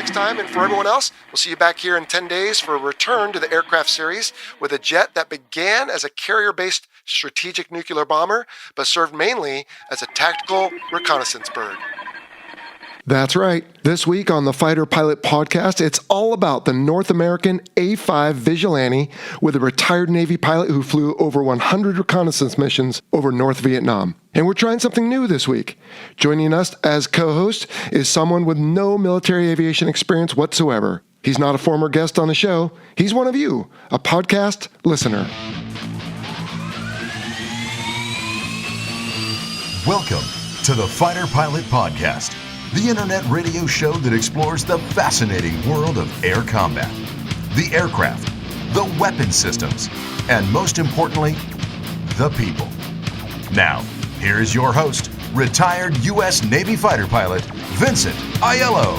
next time. And for everyone else, we'll see you back here in 10 days for a return to the aircraft series with a jet that began as a carrier-based strategic nuclear bomber, but served mainly as a tactical reconnaissance bird. That's right. This week on the Fighter Pilot Podcast, it's all about the North American A-5 Vigilante with a retired Navy pilot who flew over 100 reconnaissance missions over North Vietnam. And we're trying something new this week. Joining us as co-host is someone with no military aviation experience whatsoever. He's not a former guest on the show. He's one of you, a podcast listener. Welcome to the Fighter Pilot Podcast, the internet radio show that explores the fascinating world of air combat, the aircraft, the weapon systems, and most importantly, the people. Now, here is your host, retired U.S. Navy fighter pilot, Vincent Aiello.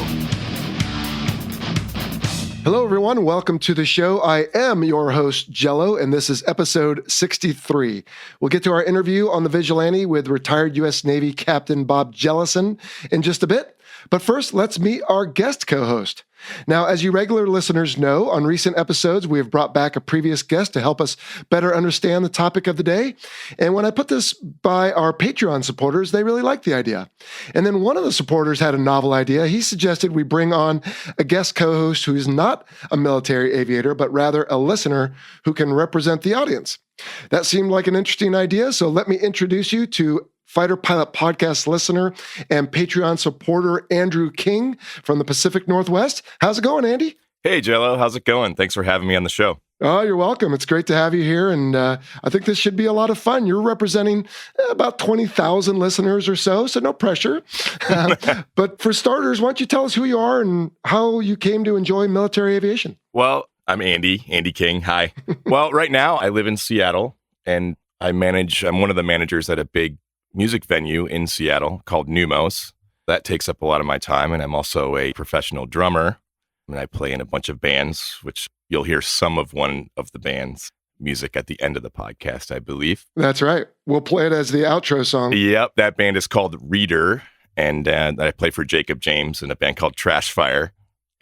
Hello, everyone. Welcome to the show. I am your host, Jell-O, and this is episode 63. We'll get to our interview on the Vigilante with retired U.S. Navy Captain Bob Jellison in just a bit. But first, let's meet our guest co-host. Now, as you regular listeners know, on recent episodes, we have brought back a previous guest to help us better understand the topic of the day. And when I put this by our Patreon supporters, they really liked the idea. And then one of the supporters had a novel idea. He suggested we bring on a guest co-host who is not a military aviator, but rather a listener who can represent the audience. That seemed like an interesting idea, so let me introduce you to Fighter Pilot Podcast listener and Patreon supporter Andrew King from the Pacific Northwest. How's it going, Andy? Hey, Jell-O. How's it going? Thanks for having me on the show. Oh, you're welcome. It's great to have you here, and I think this should be a lot of fun. You're representing about 20,000 listeners or so no pressure. But for starters, why don't you tell us who you are and how you came to enjoy military aviation? Well, I'm Andy King. Hi. Well, right now I live in Seattle, and I'm one of the managers at a big music venue in Seattle called Numos. That takes up a lot of my time, and I'm also a professional drummer, and I play in a bunch of bands, which you'll hear some of one of the band's music at the end of the podcast, I believe. That's right. We'll play it as the outro song. Yep, that band is called Reader, and I play for Jacob James in a band called Trash Fire.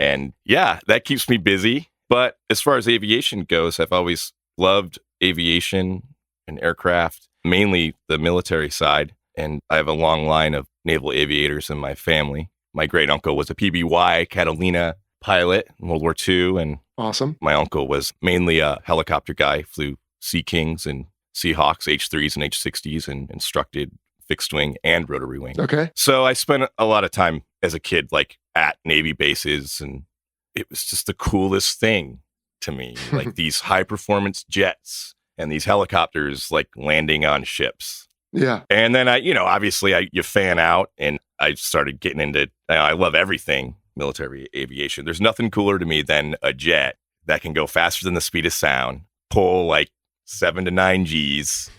And yeah, that keeps me busy. But as far as aviation goes, I've always loved aviation and aircraft, mainly the military side. And I have a long line of naval aviators in my family. My great uncle was a PBY Catalina pilot in World War II. And awesome. My uncle was mainly a helicopter guy, flew Sea Kings and Seahawks, H-3s and H-60s, and instructed fixed wing and rotary wing. Okay. So I spent a lot of time as a kid, like at Navy bases, and it was just the coolest thing to me. Like these high performance jets and these helicopters like landing on ships. Yeah. And then obviously you fan out, and I started getting into, I love everything military aviation. There's nothing cooler to me than a jet that can go faster than the speed of sound, pull like 7 to 9 Gs.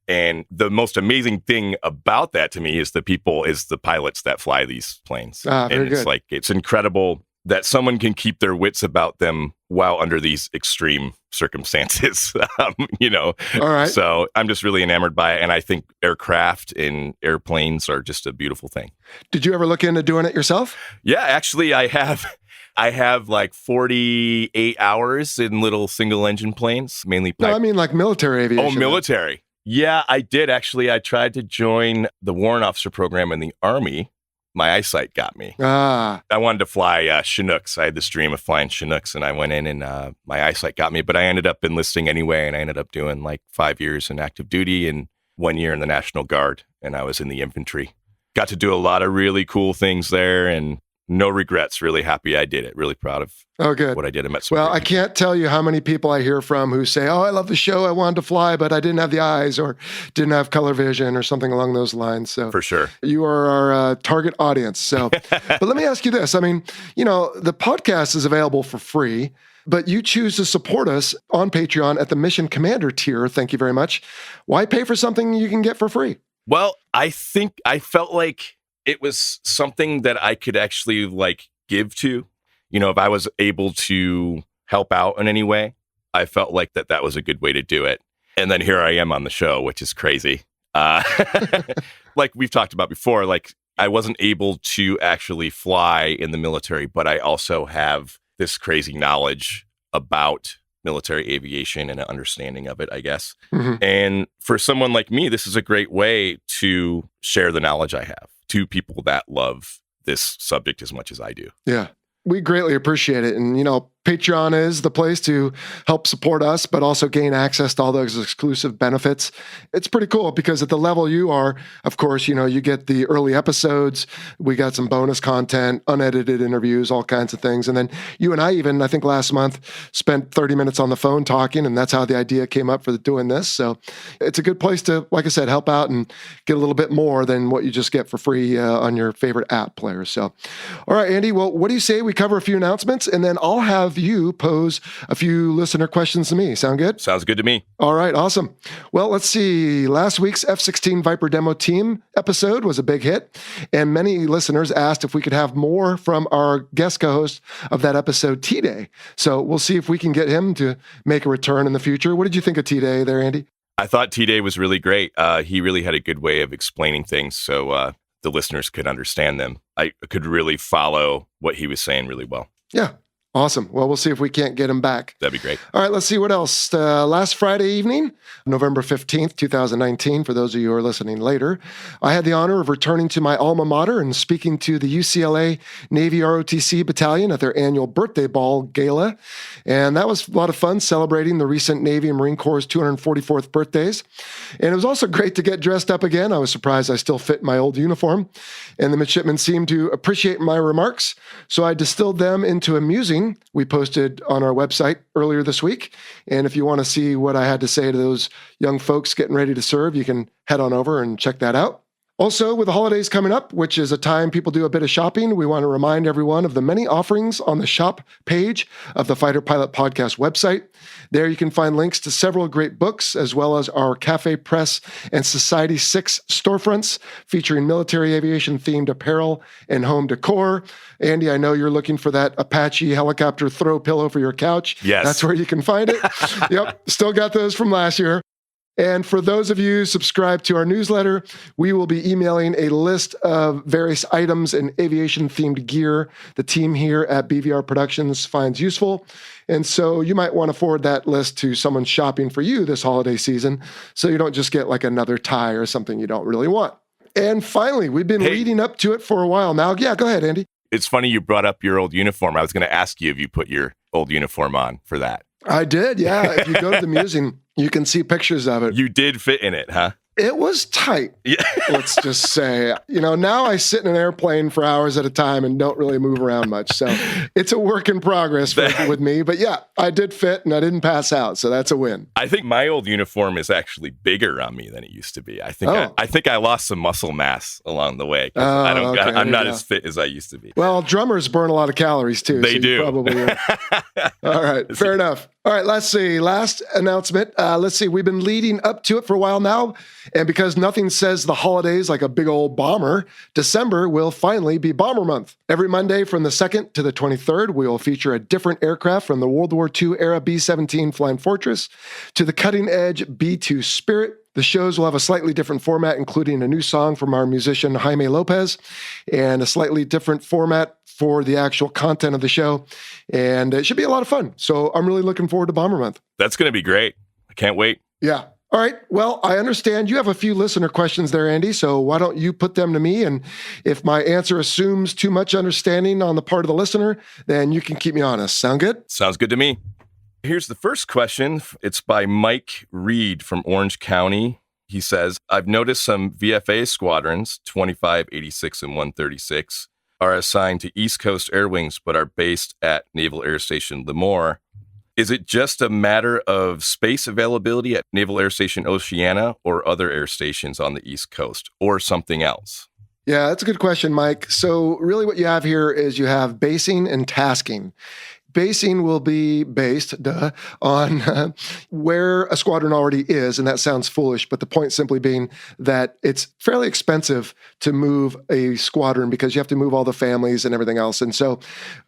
And the most amazing thing about that to me is the pilots that fly these planes. And it's good. It's incredible that someone can keep their wits about them while under these extreme circumstances, All right. So I'm just really enamored by it. And I think aircraft and airplanes are just a beautiful thing. Did you ever look into doing it yourself? Yeah, actually I have like 48 hours in little single engine planes, mainly. No, I mean like military aviation. Oh, military. Yeah, I did actually. I tried to join the warrant officer program in the Army. My eyesight got me. I wanted to fly Chinooks. I had this dream of flying Chinooks, and I went in and my eyesight got me, but I ended up enlisting anyway, and I ended up doing like 5 years in active duty and 1 year in the National Guard, and I was in the infantry. Got to do a lot of really cool things there, and no regrets. Really happy I did it. Really proud of what I did. I met some I can't tell you how many people I hear from who say, oh, I love the show. I wanted to fly, but I didn't have the eyes or didn't have color vision or something along those lines. So for sure, you are our target audience. So, but let me ask you this. I mean, the podcast is available for free, but you choose to support us on Patreon at the Mission Commander tier. Thank you very much. Why pay for something you can get for free? Well, I think I felt like it was something that I could actually like give to, if I was able to help out in any way, I felt like that was a good way to do it. And then here I am on the show, which is crazy. Like we've talked about before, like I wasn't able to actually fly in the military, but I also have this crazy knowledge about military aviation and an understanding of it, I guess. Mm-hmm. And for someone like me, this is a great way to share the knowledge I have to people that love this subject as much as I do. Yeah. We greatly appreciate it. And, Patreon is the place to help support us, but also gain access to all those exclusive benefits. It's pretty cool because at the level you are, of course, you get the early episodes. We got some bonus content, unedited interviews, all kinds of things. And then you and I think last month spent 30 minutes on the phone talking, and that's how the idea came up for doing this. So it's a good place to, like I said, help out and get a little bit more than what you just get for free on your favorite app player. So, all right, Andy, well, what do you say we cover a few announcements, and then I'll have you pose a few listener questions to me. Sound good? Sounds good to me. All right, awesome. Well, let's see. Last week's F-16 Viper demo team episode was a big hit, and many listeners asked if we could have more from our guest co-host of that episode, T-Day. So we'll see if we can get him to make a return in the future. What did you think of T-Day there, Andy? I thought T-Day was really great. He really had a good way of explaining things so the listeners could understand them. I could really follow what he was saying really well. Yeah. Awesome. Well, we'll see if we can't get him back. That'd be great. All right, let's see what else. Last Friday evening, November 15th, 2019, for those of you who are listening later, I had the honor of returning to my alma mater and speaking to the UCLA Navy ROTC Battalion at their annual birthday ball gala. And that was a lot of fun, celebrating the recent Navy and Marine Corps' 244th birthdays. And it was also great to get dressed up again. I was surprised I still fit my old uniform. And the midshipmen seemed to appreciate my remarks, so I distilled them into a musing we posted on our website earlier this week. And if you want to see what I had to say to those young folks getting ready to serve, you can head on over and check that out. Also, with the holidays coming up, which is a time people do a bit of shopping, we want to remind everyone of the many offerings on the shop page of the Fighter Pilot Podcast website. There you can find links to several great books, as well as our Cafe Press and Society 6 storefronts featuring military aviation-themed apparel and home decor. Andy, I know you're looking for that Apache helicopter throw pillow for your couch. Yes. That's where you can find it. Yep, still got those from last year. And for those of you subscribed to our newsletter, we will be emailing a list of various items and aviation-themed gear the team here at BVR Productions finds useful. And so you might want to forward that list to someone shopping for you this holiday season, so you don't just get like another tie or something you don't really want. And finally, we've been leading up to it for a while now. Yeah, go ahead, Andy. It's funny you brought up your old uniform. I was going to ask you if you put your old uniform on for that. I did, yeah. If you go to the museum, you can see pictures of it. You did fit in it, huh? It was tight. Yeah. Let's just say, now I sit in an airplane for hours at a time and don't really move around much. So it's a work in progress with me. But yeah, I did fit and I didn't pass out. So that's a win. I think my old uniform is actually bigger on me than it used to be. I think I lost some muscle mass along the way. I'm not as fit as I used to be. Well, drummers burn a lot of calories too. They do. Probably. All right. Fair enough. All right, let's see. Last announcement. Let's see. We've been leading up to it for a while now. And because nothing says the holidays like a big old bomber, December will finally be Bomber Month. Every Monday from the 2nd to the 23rd, we will feature a different aircraft from the World War II era B-17 Flying Fortress to the cutting-edge B-2 Spirit. The shows will have a slightly different format, including a new song from our musician Jaime Lopez and a slightly different format for the actual content of the show. And it should be a lot of fun. So I'm really looking forward to Bomber Month. That's going to be great. I can't wait. Yeah. All right. Well, I understand you have a few listener questions there, Andy. So why don't you put them to me? And if my answer assumes too much understanding on the part of the listener, then you can keep me honest. Sound good? Sounds good to me. Here's the first question. It's by Mike Reed from Orange County. He says, I've noticed some VFA squadrons, 25, 86, and 136, are assigned to East Coast Air Wings, but are based at Naval Air Station Lemoore. Is it just a matter of space availability at Naval Air Station Oceana or other air stations on the East Coast, or something else? Yeah, that's a good question, Mike. So really what you have here is you have basing and tasking. basing will be based on where a squadron already is, and that sounds foolish, but the point simply being that it's fairly expensive to move a squadron because you have to move all the families and everything else. And so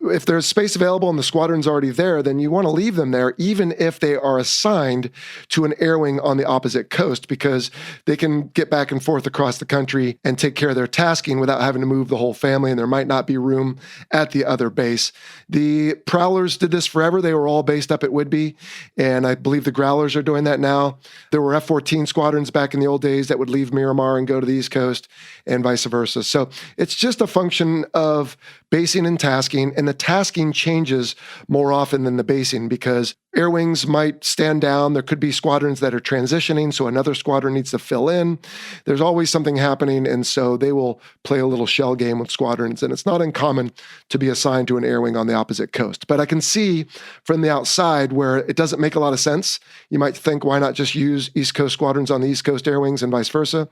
if there's space available and the squadron's already there, then you want to leave them there, even if they are assigned to an air wing on the opposite coast, because they can get back and forth across the country and take care of their tasking without having to move the whole family, and there might not be room at the other base. The Prowlers did this forever. They were all based up at Whidbey, and I believe the Growlers are doing that now. There were F-14 squadrons back in the old days that would leave Miramar and go to the East Coast, and vice versa. So it's just a function of basing and tasking, and the tasking changes more often than the basing because air wings might stand down. There could be squadrons that are transitioning, so another squadron needs to fill in. There's always something happening, and so they will play a little shell game with squadrons, and it's not uncommon to be assigned to an air wing on the opposite coast. But I can see from the outside where it doesn't make a lot of sense. You might think, why not just use East Coast squadrons on the East Coast air wings and vice versa?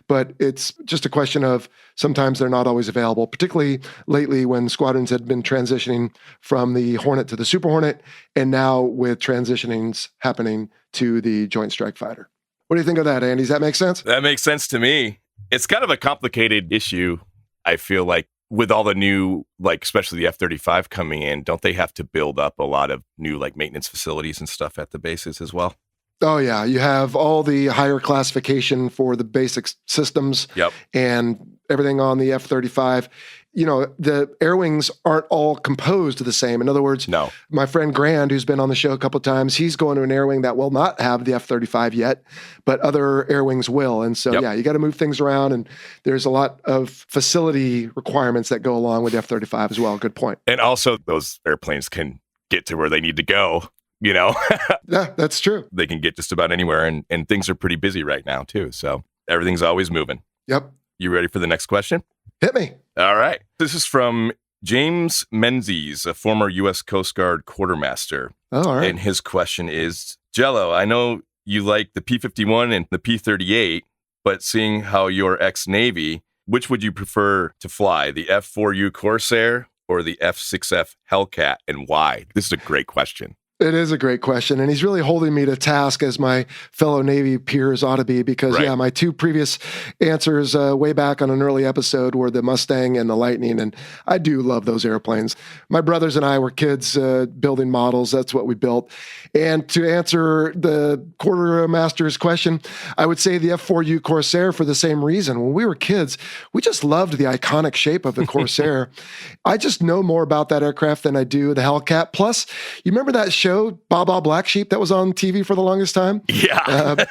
But it's just a question of sometimes they're not always available, particularly lately when squadrons had been transitioning from the Hornet to the Super Hornet, and now with transitionings happening to the Joint Strike Fighter. What do you think of that, Andy? Does that make sense? That makes sense to me. It's kind of a complicated issue, I feel like, with all the new, like, especially the F-35 coming in. Don't they have to build up a lot of new, like, maintenance facilities and stuff at the bases as well? Oh, yeah. You have all the higher classification for the basic systems and everything on the F-35. You know, the air wings aren't all composed the same. In other words, no. My friend Grand, who's been on the show a couple of times, he's going to an air wing that will not have the F-35 yet, but other air wings will. And so, yeah, you got to move things around, and there's a lot of facility requirements that go along with the F-35 as well. Good point. And also, those airplanes can get to where they need to go, you know? Yeah, that's true. They can get just about anywhere, and things are pretty busy right now, too. So everything's always moving. Yep. You ready for the next question? Hit me. All right. This is from James Menzies, a former U.S. Coast Guard quartermaster. Oh, all right. And his question is, Jell-O, I know you like the P-51 and the P-38, but seeing how you're ex-Navy, which would you prefer to fly, the F4U Corsair or the F6F Hellcat, and why? This is a great question. It is a great question, and he's really holding me to task as my fellow Navy peers ought to be, because, yeah, my two previous answers way back on an early episode were the Mustang and the Lightning, and I do love those airplanes. My brothers and I were kids building models. That's what we built. And to answer the quartermaster's question, I would say the F4U Corsair for the same reason. When we were kids, we just loved the iconic shape of the Corsair. I just know more about that aircraft than I do the Hellcat. Plus, you remember that show, Baa Black Sheep, that was on TV for the longest time? Yeah.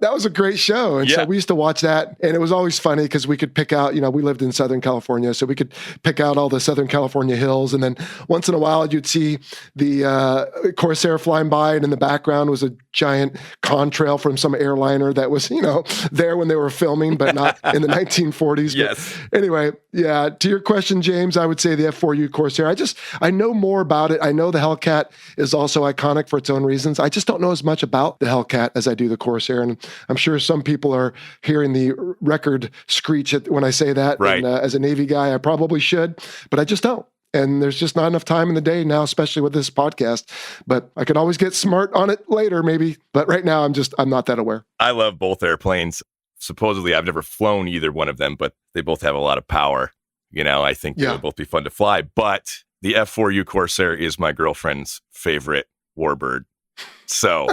That was a great show. And so we used to watch that. And it was always funny because we could pick out, you know, we lived in Southern California, so we could pick out all the Southern California hills. And then once in a while, you'd see the Corsair flying by, and in the background was a giant contrail from some airliner that was, you know, there when they were filming, but not in the 1940s. Yes. But anyway, yeah, to your question, James, I would say the F4U Corsair. I know more about it. I know the Hellcat is also iconic for its own reasons. I just don't know as much about the Hellcat as I do the Corsair. And I'm sure some people are hearing the record screech when I say that. Right. And as a Navy guy, I probably should, but I just don't. And there's just not enough time in the day now, especially with this podcast. But I could always get smart on it later, maybe. But right now, I'm not that aware. I love both airplanes. Supposedly, I've never flown either one of them, but they both have a lot of power. You know, I think they would both be fun to fly. But the F4U Corsair is my girlfriend's favorite warbird. So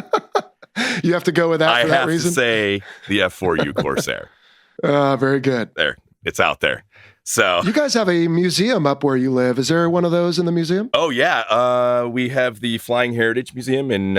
you have to go with that for that reason? I have to say the F4U Corsair. Very good. There. It's out there. So you guys have a museum up where you live. Is there one of those in the museum? Oh, yeah. We have the Flying Heritage Museum in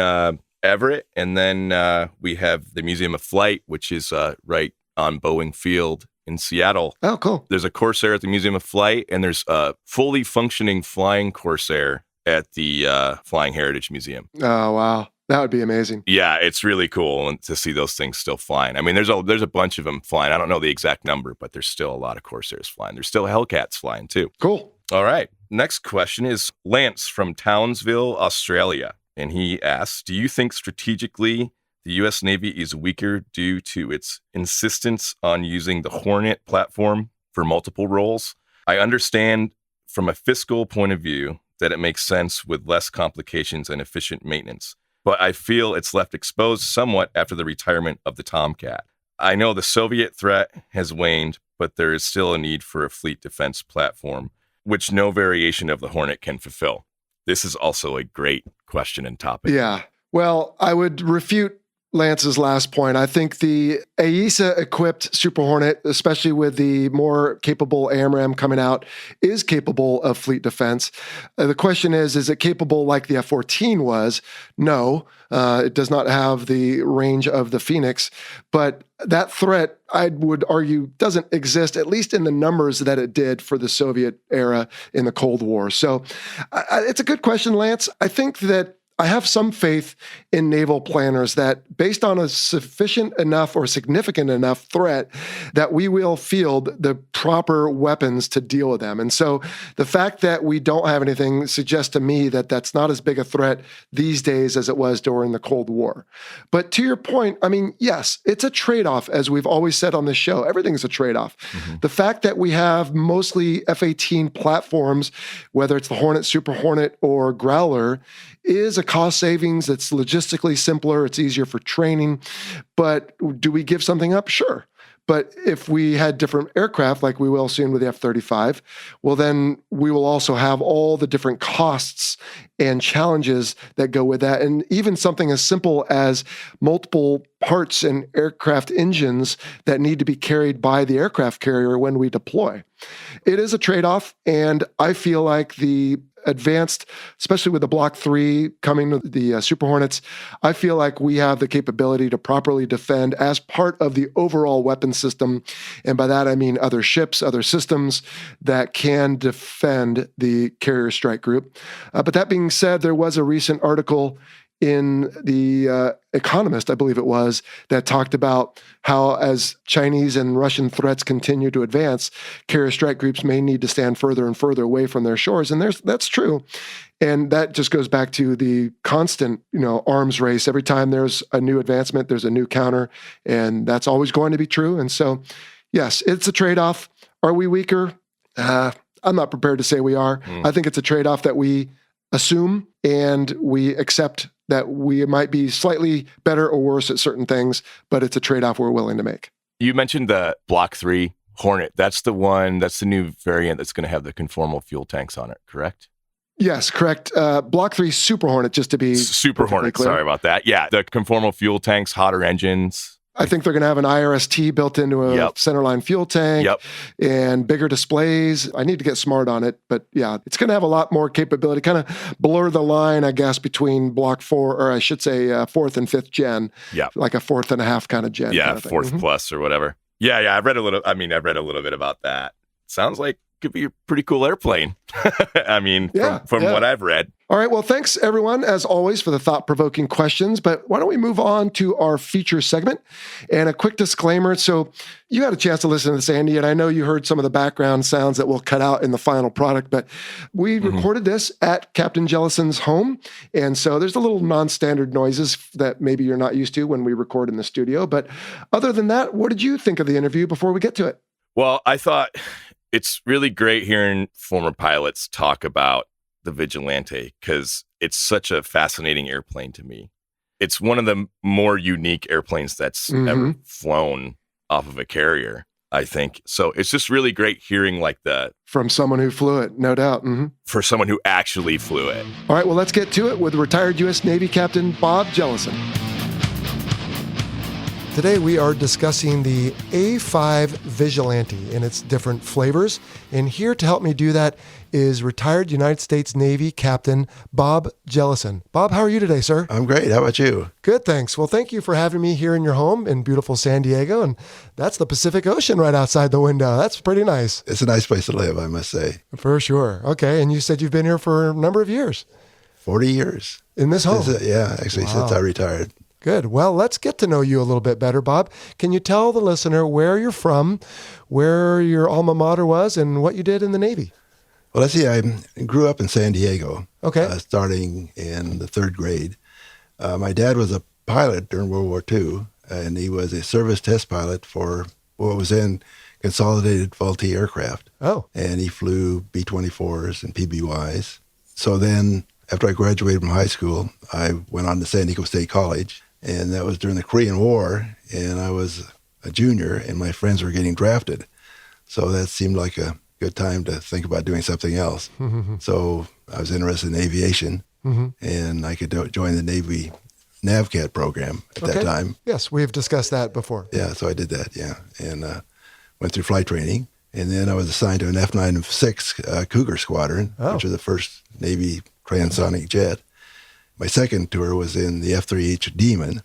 Everett. And then we have the Museum of Flight, which is right on Boeing Field in Seattle. Oh, cool. There's a Corsair at the Museum of Flight, and there's a fully functioning flying Corsair at the Flying Heritage Museum. Oh, wow. That would be amazing. Yeah, it's really cool to see those things still flying. I mean, there's a bunch of them flying. I don't know the exact number, but there's still a lot of Corsairs flying. There's still Hellcats flying, too. Cool. All right. Next question is Lance from Townsville, Australia. And he asks, do you think strategically the U.S. Navy is weaker due to its insistence on using the Hornet platform for multiple roles? I understand from a fiscal point of view that it makes sense with less complications and efficient maintenance. But I feel it's left exposed somewhat after the retirement of the Tomcat. I know the Soviet threat has waned, but there is still a need for a fleet defense platform, which no variation of the Hornet can fulfill. This is also a great question and topic. Yeah. Well, I would refute Lance's last point. I think the AESA-equipped Super Hornet, especially with the more capable AMRAAM coming out, is capable of fleet defense. The question is it capable like the F-14 was? No, it does not have the range of the Phoenix, but that threat, I would argue, doesn't exist, at least in the numbers that it did for the Soviet era in the Cold War. So it's a good question, Lance. I think that I have some faith in naval planners that based on a sufficient enough or significant enough threat that we will field the proper weapons to deal with them. And so the fact that we don't have anything suggests to me that that's not as big a threat these days as it was during the Cold War. But to your point, I mean, yes, it's a trade-off, as we've always said on this show. Everything's a trade-off. Mm-hmm. The fact that we have mostly F-18 platforms, whether it's the Hornet, Super Hornet, or Growler, is a cost savings. It's logistically simpler. It's easier for training. But do we give something up? Sure. But if we had different aircraft, like we will soon with the F-35, well, then we will also have all the different costs and challenges that go with that. And even something as simple as multiple parts and aircraft engines that need to be carried by the aircraft carrier when we deploy. It is a trade-off, and I feel like the advanced, especially with the Block 3 coming to the Super Hornets, I feel like we have the capability to properly defend as part of the overall weapon system. And by that, I mean other ships, other systems that can defend the carrier strike group. But that being said, there was a recent article in the Economist, I believe it was, that talked about how as Chinese and Russian threats continue to advance, carrier strike groups may need to stand further and further away from their shores. And that's true. And that just goes back to the constant, arms race. Every time there's a new advancement, there's a new counter, and that's always going to be true. And so, yes, it's a trade-off. Are we weaker? I'm not prepared to say we are. I think it's a trade-off that we assume and we accept that we might be slightly better or worse at certain things, but it's a trade-off we're willing to make. You mentioned the Block 3 Hornet. That's the new variant that's going to have the conformal fuel tanks on it, correct? Yes, correct. Block 3 Super Hornet, just to be Super Hornet, clear. Sorry about that. Yeah, the conformal fuel tanks, hotter engines. I think they're going to have an IRST built into a centerline fuel tank and bigger displays. I need to get smart on it, but yeah, it's going to have a lot more capability, kind of blur the line, I guess, between Block 4, or I should say 4th and 5th gen, like a 4th and a half kind of gen. Yeah, kind of 4th plus or whatever. Yeah, I've read a little bit about that. Sounds like could be a pretty cool airplane. I mean, from what I've read. All right. Well, thanks everyone, as always, for the thought-provoking questions. But why don't we move on to our feature segment? And a quick disclaimer. So you had a chance to listen to this, Andy, and I know you heard some of the background sounds that we'll cut out in the final product, but we recorded this at Captain Jellison's home. And so there's a little non-standard noises that maybe you're not used to when we record in the studio. But other than that, what did you think of the interview before we get to it? Well, I thought it's really great hearing former pilots talk about the Vigilante because it's such a fascinating airplane to me. It's one of the more unique airplanes that's ever flown off of a carrier, I think. So it's just really great hearing from someone who flew it, no doubt. For someone who actually flew it. All right, well, let's get to it with retired U.S. Navy Captain Bob Jellison. Today we are discussing the A-5 Vigilante and its different flavors. And here to help me do that is retired United States Navy Captain Bob Jellison. Bob, how are you today, sir? I'm great. How about you? Good, thanks. Well, thank you for having me here in your home in beautiful San Diego. And that's the Pacific Ocean right outside the window. That's pretty nice. It's a nice place to live, I must say. For sure. Okay. And you said you've been here for a number of years. 40 years. In this home? Since I retired. Good. Well, let's get to know you a little bit better, Bob. Can you tell the listener where you're from, where your alma mater was, and what you did in the Navy? Well, let's see. I grew up in San Diego, starting in the 3rd grade. My dad was a pilot during World War II, and he was a service test pilot for what was then Consolidated Faulty Aircraft. Oh. And he flew B-24s and PBYs. So then, after I graduated from high school, I went on to San Diego State College, and that was during the Korean War, and I was a junior, and my friends were getting drafted. So that seemed like a good time to think about doing something else. So I was interested in aviation, and I could join the Navy NAVCAT program at that time. Yes, we've discussed that before. Yeah, so I did that, and went through flight training. And then I was assigned to an F9 Cougar Squadron, which was the first Navy transonic jet. My second tour was in the F3H Demon,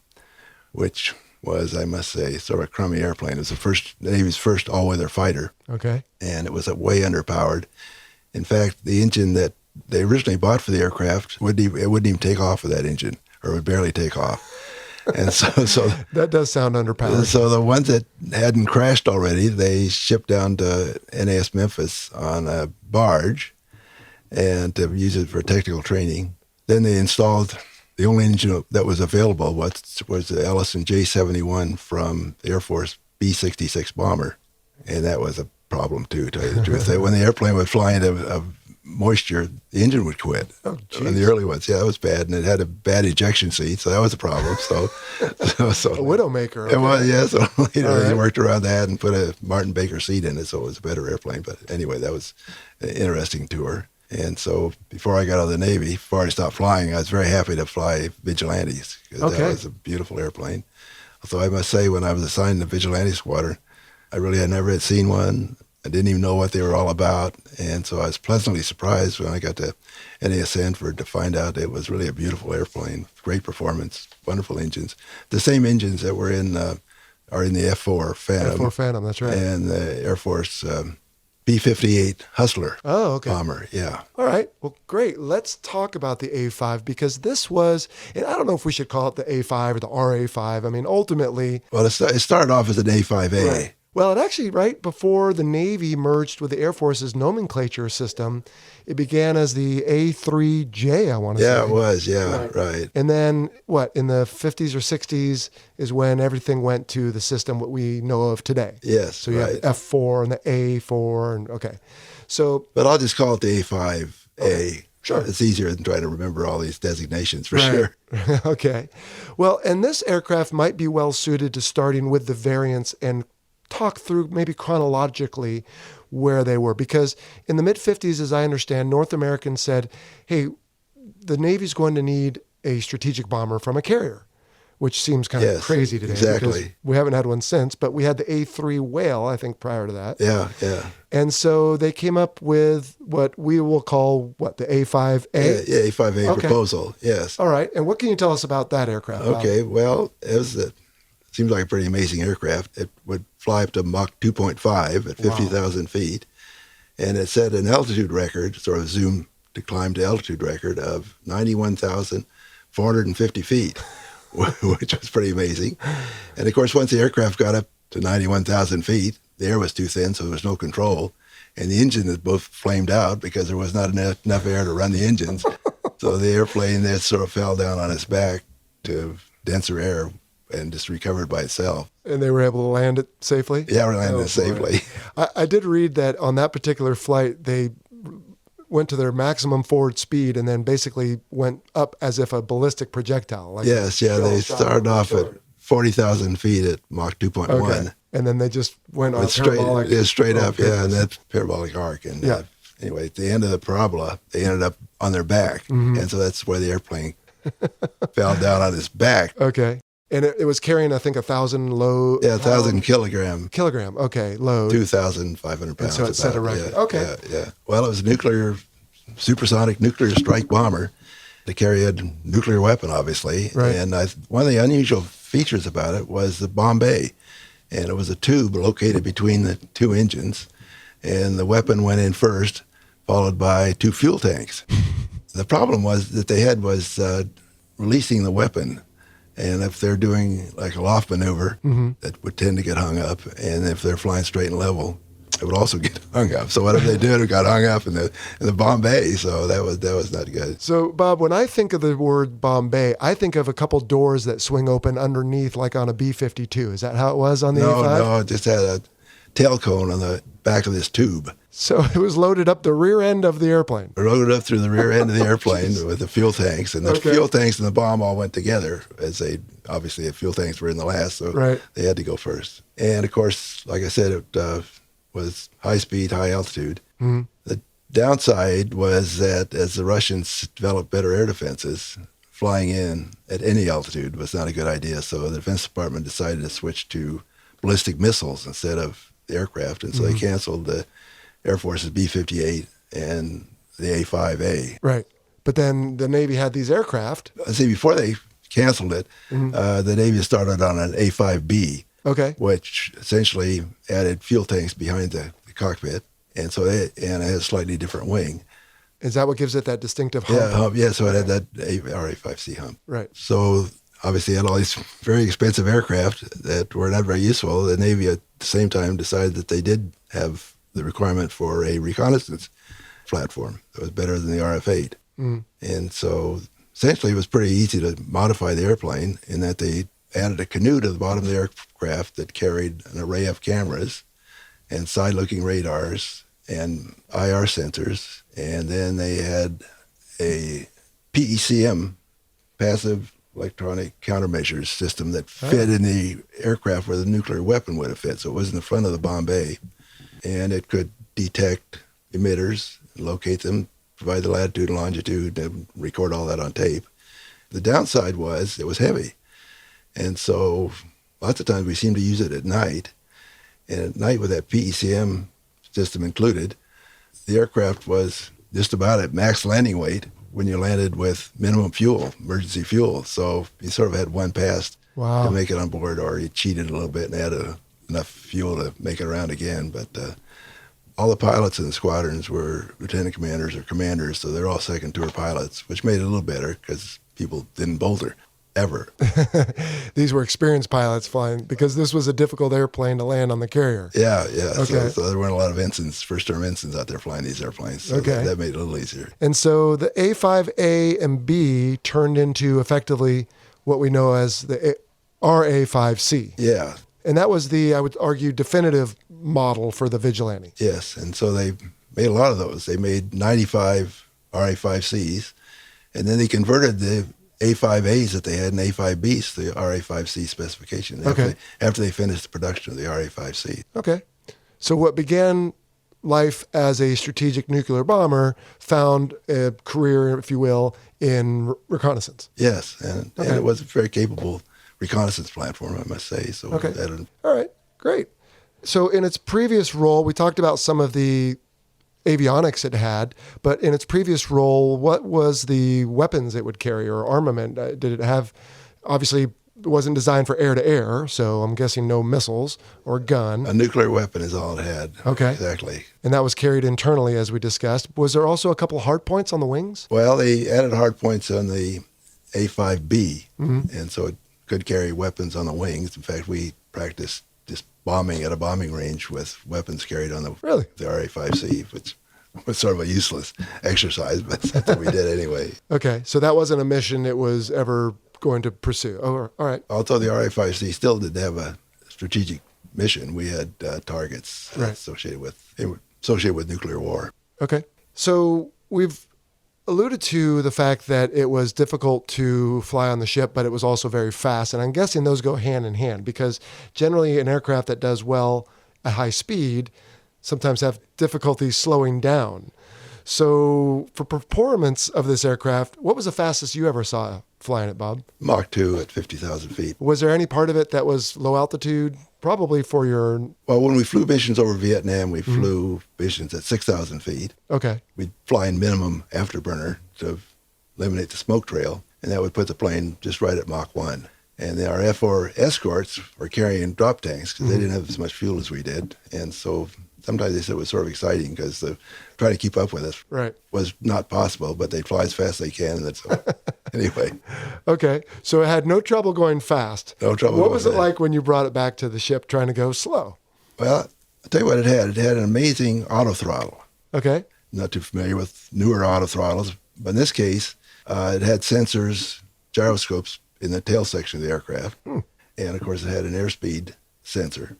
which was, I must say, sort of a crummy airplane. It was the Navy's first all-weather fighter. Okay. And it was way underpowered. In fact, the engine that they originally bought for the aircraft, wouldn't even take off with that engine, or would barely take off. And so that does sound underpowered. So the ones that hadn't crashed already, they shipped down to NAS Memphis on a barge and to use it for technical training. Then they installed the only engine that was available was the Ellison J-71 from the Air Force B-66 bomber. And that was a problem too, to tell you the truth. When the airplane would fly into moisture, the engine would quit. Oh, geez. In the early ones, that was bad, and it had a bad ejection seat, so that was a problem. So a widowmaker. Okay. It was, yeah. So later they worked around that and put a Martin Baker seat in it, so it was a better airplane. But anyway, that was an interesting tour. And so before I got out of the Navy, before I stopped flying, I was very happy to fly Vigilantes, because that was a beautiful airplane. So I must say, when I was assigned to the Vigilante Squadron, I really had never seen one. I didn't even know what they were all about, and so I was pleasantly surprised when I got to NAS Sanford to find out it was really a beautiful airplane, great performance, wonderful engines. The same engines that were are in the F4 Phantom. F4 Phantom, that's right. And the Air Force B-58 Hustler bomber, yeah. All right, well, great. Let's talk about the A-5, because this was, and I don't know if we should call it the A-5 or the RA-5. I mean, ultimately... Well, it started off as an A-5A. Right. Well, it actually, right before the Navy merged with the Air Force's nomenclature system, it began as the A3J, I want to say. Yeah, it was, right. And then, in the 50s or 60s is when everything went to the system what we know of today. Yes, so you have the F4 and the A4, and So... But I'll just call it the A5A. Okay. Sure. It's easier than trying to remember all these designations, for sure. Okay. Well, and this aircraft might be well suited to starting with the variants and talk through maybe chronologically where they were. Because in the mid-50s, as I understand, North American said, hey, the Navy's going to need a strategic bomber from a carrier, which seems kind of crazy today. Exactly. We haven't had one since, but we had the A3 Whale, I think, prior to that. Yeah. And so they came up with what we will call, the A5A? Yeah, A5A proposal, yes. All right. And what can you tell us about that aircraft, Bob? Okay, well, it seems like a pretty amazing aircraft. It would fly up to Mach 2.5 at 50,000 feet. And it set an altitude record, sort of zoom to climb to altitude record of 91,450 feet, which was pretty amazing. And of course, once the aircraft got up to 91,000 feet, the air was too thin, so there was no control. And the engine had both flamed out because there was not enough air to run the engines. So the airplane there sort of fell down on its back to denser air and just recovered by itself. And they were able to land it safely? Yeah, we landed it safely. I did read that on that particular flight, they went to their maximum forward speed and then basically went up as if a ballistic projectile. They started off at 40,000 feet at Mach 2.1. Okay. And then they just went on parabolic. Straight up, and that parabolic arc. And anyway, at the end of the parabola, they ended up on their back. And so that's where the airplane fell down on its back. Okay. And it was carrying, I think, 1,000 load. Yeah, 1,000 kilogram. Okay, load. 2,500 pounds. And so it set a record. Okay. Yeah. Well, it was a supersonic nuclear strike bomber to carry a nuclear weapon, obviously. Right. And one of the unusual features about it was the bomb bay. And it was a tube located between the two engines. And the weapon went in first, followed by two fuel tanks. The problem they had was releasing the weapon. And if they're doing like a loft maneuver, that would tend to get hung up. And if they're flying straight and level, it would also get hung up. So whatever they did, it got hung up in the bomb bay. So that was not good. So Bob, when I think of the word bomb bay, I think of a couple doors that swing open underneath, like on a B-52. Is that how it was on the A-5? No, it just had a tail cone on the back of this tube. So it was loaded up the rear end of the airplane. Loaded up through the rear end of the airplane with the fuel tanks, and the fuel tanks and the bomb all went together. Obviously the fuel tanks were in the last, so they had to go first. And of course, like I said, it was high speed, high altitude. Mm-hmm. The downside was that as the Russians developed better air defenses, flying in at any altitude was not a good idea. So the Defense Department decided to switch to ballistic missiles instead of the aircraft, and so they canceled the Air Force's B-58 and the A-5A. Right. But then the Navy had these aircraft. See, before they canceled it, the Navy started on an A-5B, which essentially added fuel tanks behind the cockpit, and so it had a slightly different wing. Is that what gives it that distinctive hump? Yeah, so it had that RA-5C hump. Right. So obviously it had all these very expensive aircraft that were not very useful. The Navy at the same time decided that they did have the requirement for a reconnaissance platform that was better than the RF-8. And so essentially it was pretty easy to modify the airplane in that they added a canoe to the bottom of the aircraft that carried an array of cameras and side-looking radars and IR sensors. And then they had a PECM, passive electronic countermeasures system that fit in the aircraft where the nuclear weapon would have fit. So it was in the front of the bomb bay. And it could detect emitters, locate them, provide the latitude and longitude, and record all that on tape. The downside was it was heavy. And so lots of times we seemed to use it at night. And at night with that PECM system included, the aircraft was just about at max landing weight when you landed with minimum fuel, emergency fuel. So you sort of had one pass to make it on board, or you cheated a little bit and had enough fuel to make it around again. But all the pilots in the squadrons were lieutenant commanders or commanders, so they're all second tour pilots, which made it a little better because people didn't boulder ever. These were experienced pilots flying because this was a difficult airplane to land on the carrier. Yeah. Okay. So there weren't a lot of ensigns, first-term ensigns out there flying these airplanes. So that made it a little easier. And so the A5A and B turned into effectively what we know as the RA5C. Yeah. And that was the, I would argue, definitive model for the Vigilante. Yes, and so they made a lot of those. They made 95 RA5Cs, and then they converted the A5As that they had in A5Bs to the RA5C specification after they finished the production of the RA5C. Okay. So what began life as a strategic nuclear bomber found a career, if you will, in reconnaissance. Yes, and it was a very capable reconnaissance platform, I must say. So all right, great. So in its previous role, we talked about some of the avionics it had, but in its previous role, what was the weapons it would carry or armament? Did it have, obviously it wasn't designed for air-to-air, so I'm guessing no missiles or gun. A nuclear weapon is all it had. Okay. Exactly. And that was carried internally, as we discussed. Was there also a couple hard points on the wings? Well, they added hard points on the A5B, and so it could carry weapons on the wings. In fact, we practiced just bombing at a bombing range with weapons carried on the RA5C, which was sort of a useless exercise, but that's what we did anyway. Okay, so that wasn't a mission it was ever going to pursue. Oh, all right. Although the RA5C still didn't have a strategic mission, we had targets associated with nuclear war. Okay, so we've alluded to the fact that it was difficult to fly on the ship, but it was also very fast. And I'm guessing those go hand in hand because generally an aircraft that does well at high speed sometimes have difficulty slowing down. So for performance of this aircraft, what was the fastest you ever saw flying it, Bob? Mach 2 at 50,000 feet. Was there any part of it that was low altitude? Probably for your... Well, when we flew missions over Vietnam, we flew missions at 6,000 feet. Okay. We'd fly in minimum afterburner to eliminate the smoke trail, and that would put the plane just right at Mach 1. And our F4 escorts were carrying drop tanks because they didn't have as much fuel as we did. And so sometimes they said it was sort of exciting because trying to keep up with us was not possible, but they'd fly as fast as they can. And so, anyway. Okay. So it had no trouble going fast. No trouble. What was it like when you brought it back to the ship trying to go slow? Well, I'll tell you what it had. It had an amazing auto throttle. Okay. Not too familiar with newer auto throttles, but in this case, it had sensors, gyroscopes in the tail section of the aircraft. And of course, it had an airspeed sensor.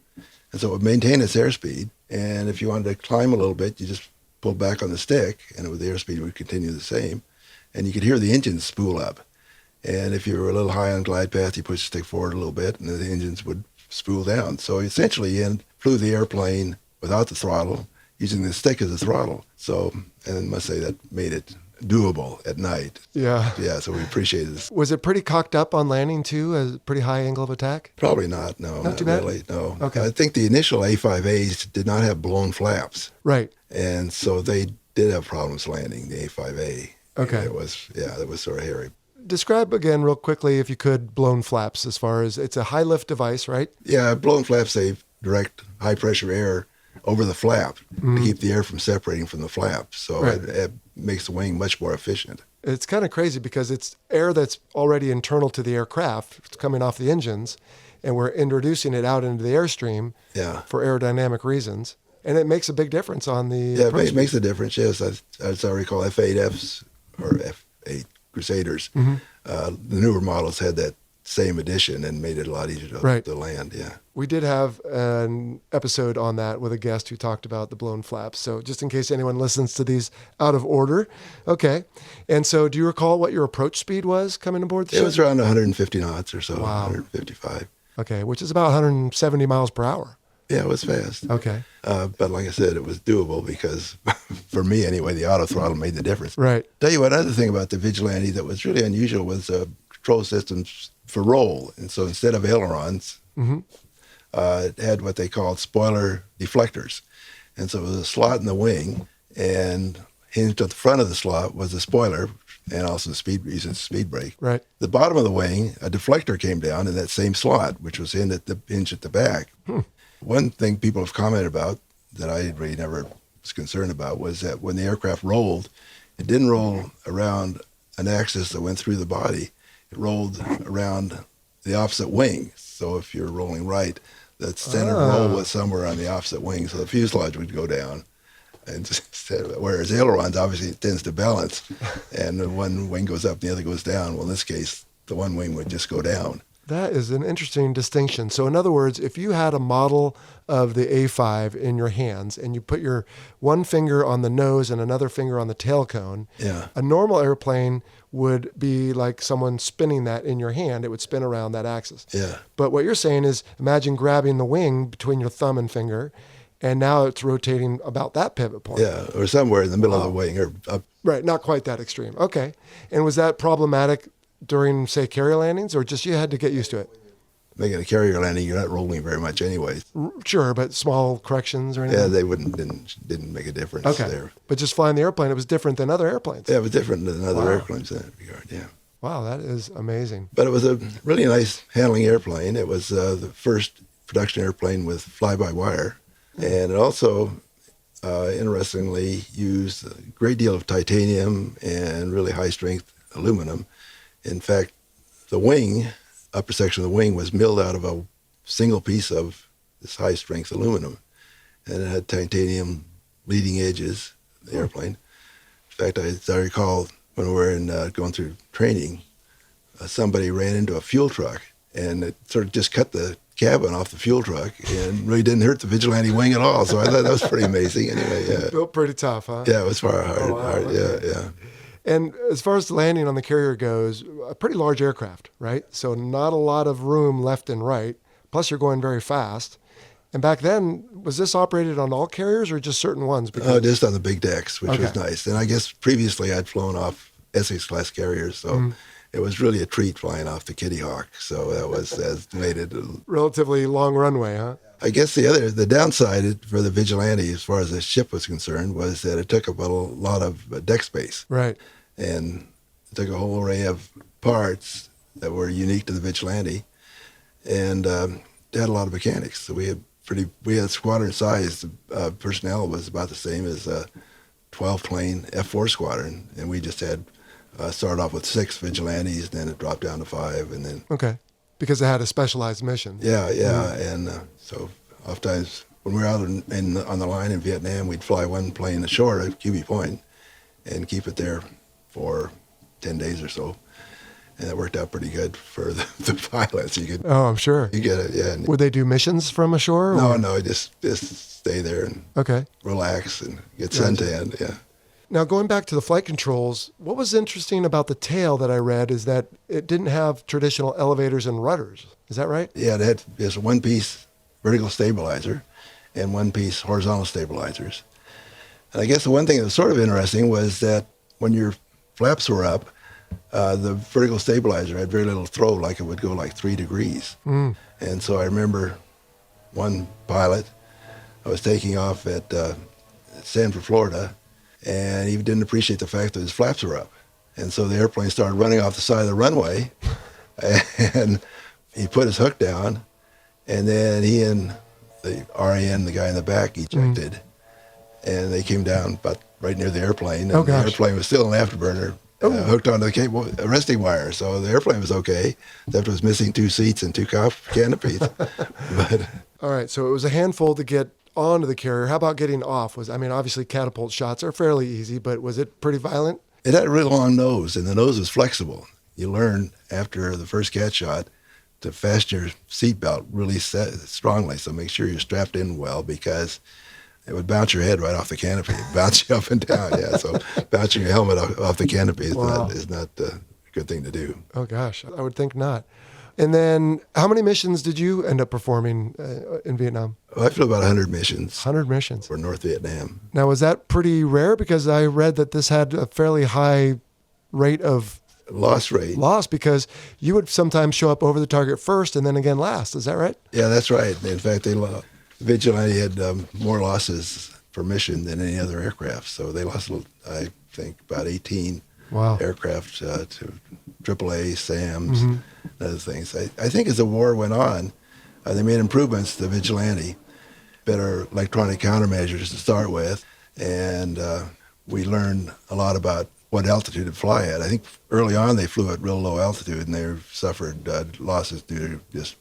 And so it would maintain its airspeed. And if you wanted to climb a little bit, you just pull back on the stick, and the airspeed would continue the same. And you could hear the engines spool up. And if you were a little high on glide path, you push the stick forward a little bit, and the engines would spool down. So essentially, you flew the airplane without the throttle, using the stick as a throttle. So, and I must say that made it doable at night. Yeah. Yeah, so we appreciated this. Was it pretty cocked up on landing too, a pretty high angle of attack? Probably not, no. Not too bad? Really, no. Okay. I think the initial A5As did not have blown flaps. Right. And so they did have problems landing the A5A. Okay. It was sort of hairy. Describe again real quickly, if you could, blown flaps, as far as it's a high lift device, right? Yeah, blown flaps, they direct high pressure air over the flap to keep the air from separating from the flap. So Right. it makes the wing much more efficient. It's kind of crazy because it's air that's already internal to the aircraft. It's coming off the engines, and we're introducing it out into the airstream for aerodynamic reasons. And it makes a big difference on the... Yeah, it makes a difference, yes. As I recall, F8Fs or F8 Crusaders, the newer models had that same addition and made it a lot easier to land, yeah. We did have an episode on that with a guest who talked about the blown flaps. So just in case anyone listens to these out of order. Okay. And so do you recall what your approach speed was coming aboard the ship? It was around 150 knots or so, Wow. 155. Okay, which is about 170 miles per hour. Yeah, it was fast. Okay. But like I said, it was doable because, for me anyway, the auto throttle made the difference. Right. Tell you what, another thing about the Vigilante that was really unusual was control systems for roll. And so instead of ailerons, it had what they called spoiler deflectors. And so it was a slot in the wing, and hinged at the front of the slot was a spoiler, and also using speed brake. Right. The bottom of the wing, a deflector came down in that same slot, which was hinged at the back. One thing people have commented about that I really never was concerned about was that when the aircraft rolled, it didn't roll around an axis that went through the body. It rolled around the opposite wing. So if you're rolling right, the center roll was somewhere on the opposite wing, so the fuselage would go down. And whereas ailerons, obviously, it tends to balance, and one wing goes up and the other goes down. Well, in this case, the one wing would just go down. That is an interesting distinction. So in other words, if you had a model of the A5 in your hands and you put your one finger on the nose and another finger on the tail cone, a normal airplane would be like someone spinning that in your hand. It would spin around that axis. Yeah. But what you're saying is, imagine grabbing the wing between your thumb and finger, and now it's rotating about that pivot point. Yeah, or somewhere in the middle of the wing. Or up. Right, not quite that extreme. Okay. And was that problematic during, say, carrier landings, or just you had to get used to it? Making a carrier landing, you're not rolling very much anyway. Sure, but small corrections or anything? Yeah, they didn't make a difference there. But just flying the airplane, it was different than other airplanes. Yeah, it was different than other airplanes in that regard, yeah. Wow, that is amazing. But it was a really nice handling airplane. It was the first production airplane with fly-by-wire. And it also, interestingly, used a great deal of titanium and really high-strength aluminum. In fact, the wing, upper section of the wing, was milled out of a single piece of this high-strength aluminum. And it had titanium leading edges, the airplane. In fact, as I recall, when we were going through training, somebody ran into a fuel truck, and it sort of just cut the cabin off the fuel truck and really didn't hurt the Vigilante wing at all. So I thought that was pretty amazing anyway, yeah. Built pretty tough, huh? Yeah, it was far hard, yeah. And as far as the landing on the carrier goes, a pretty large aircraft, right? So not a lot of room left and right. Plus you're going very fast. And back then, was this operated on all carriers or just certain ones? Just on the big decks, which was nice. And I guess previously I'd flown off Essex-class carriers, so it was really a treat flying off the Kitty Hawk. So that made it a relatively long runway, huh? I guess the downside for the Vigilante, as far as the ship was concerned, was that it took up a lot of deck space. Right. And it took a whole array of parts that were unique to the Vigilante, and it had a lot of mechanics. So we had squadron size. Personnel was about the same as a 12-plane F4 squadron, and we just had started off with 6 Vigilantes, and then it dropped down to 5, and then because it had a specialized mission. Yeah, and so oftentimes when we were out on the line in Vietnam, we'd fly one plane ashore at QB Point and keep it there for 10 days or so. And it worked out pretty good for the pilots. I'm sure. You get it, yeah. Would they do missions from ashore? No, just stay there and relax and get suntanned, yeah. Now, going back to the flight controls, what was interesting about the tail that I read is that it didn't have traditional elevators and rudders. Is that right? Yeah, it had just one-piece vertical stabilizer and one-piece horizontal stabilizers. And I guess the one thing that was sort of interesting was that when your flaps were up, the vertical stabilizer had very little throw, like it would go like 3 degrees. And so I remember one pilot, I was taking off at Sanford, Florida, and he didn't appreciate the fact that his flaps were up. And so the airplane started running off the side of the runway, and he put his hook down, and then he and the RAN, the guy in the back, ejected, and they came down about right near the airplane, and the airplane was still an afterburner, hooked onto the cable arresting wire. So the airplane was okay, except it was missing 2 seats and 2 canopies. But all right, so it was a handful to get onto the carrier. How about getting off? Obviously catapult shots are fairly easy, but was it pretty violent? It had a really long nose, and the nose was flexible. You learn after the first cat shot to fasten your seatbelt really strongly, so make sure you're strapped in well, because it would bounce your head right off the canopy. It'd bounce you up and down, yeah. So bouncing your helmet off the canopy is not a good thing to do. Oh, gosh, I would think not. And then how many missions did you end up performing in Vietnam? Well, I flew about 100 missions. 100 missions. For North Vietnam. Now, was that pretty rare? Because I read that this had a fairly high rate of loss rate. Loss, because you would sometimes show up over the target first and then again last. Is that right? Yeah, that's right. In fact, Vigilante had more losses per mission than any other aircraft. So they lost, I think, about 18 aircraft to AAA, SAMs, and other things. I think as the war went on, they made improvements to Vigilante, better electronic countermeasures to start with, and we learned a lot about what altitude to fly at. I think early on they flew at real low altitude, and they suffered losses due to just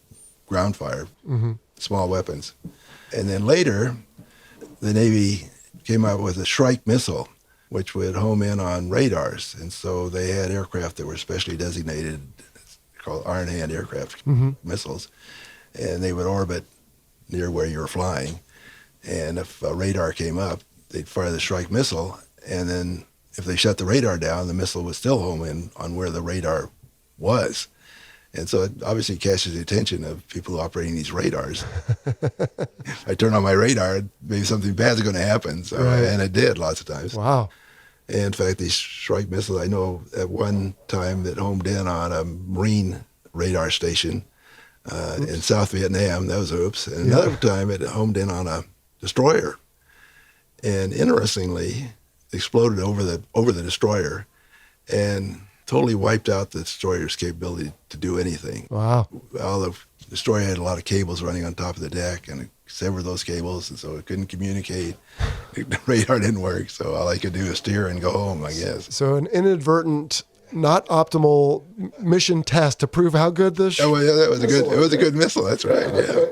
ground fire, small weapons. And then later, the Navy came out with a Shrike missile, which would home in on radars. And so they had aircraft that were specially designated, called Iron Hand aircraft missiles, and they would orbit near where you were flying. And if a radar came up, they'd fire the Shrike missile, and then if they shut the radar down, the missile would still home in on where the radar was. And so it obviously catches the attention of people operating these radars. I turn on my radar, maybe something bad's going to happen. So, and it did lots of times. Wow. And in fact, these Shrike missiles, I know at one time that homed in on a Marine radar station in South Vietnam. That was oops. And another time it homed in on a destroyer. And interestingly, exploded over the destroyer and totally wiped out the destroyer's capability to do anything. Wow. Well, the destroyer had a lot of cables running on top of the deck, and it severed those cables, and so it couldn't communicate. The radar didn't work, so all I could do was steer and go home, I guess. So an inadvertent, not optimal mission test to prove how good this that was a good missile, that's right, yeah.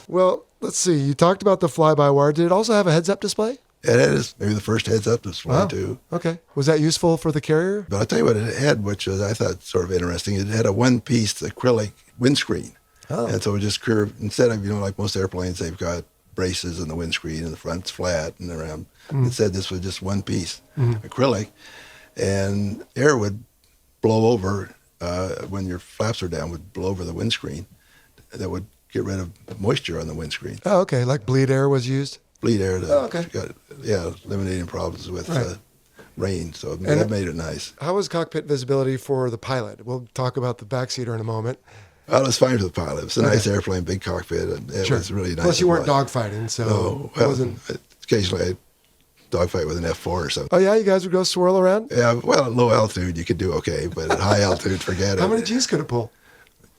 Well, let's see. You talked about the fly-by-wire. Did it also have a heads-up display? It had maybe the first heads-up display, too. Okay. Was that useful for the carrier? But I'll tell you what it had, which was, I thought, sort of interesting. It had a one-piece acrylic windscreen. Oh. And so it just curved. Instead of, like most airplanes, they've got braces in the windscreen, and the front's flat and around. Instead, this was just one piece acrylic. And air would blow over, when your flaps are down, would blow over the windscreen. That would get rid of moisture on the windscreen. Oh, okay. Like bleed air was used? Bleed air to, eliminating problems with rain. So that made it nice. How was cockpit visibility for the pilot? We'll talk about the backseater in a moment. Well, it was fine for the pilot. It was a nice airplane, big cockpit, and it was really nice. Plus, you weren't dogfighting, so it wasn't. Occasionally, I'd dogfight with an F4 or something. Oh, yeah? You guys would go swirl around? Yeah, well, at low altitude, you could do okay, but at high altitude, forget it. How many G's could it pull?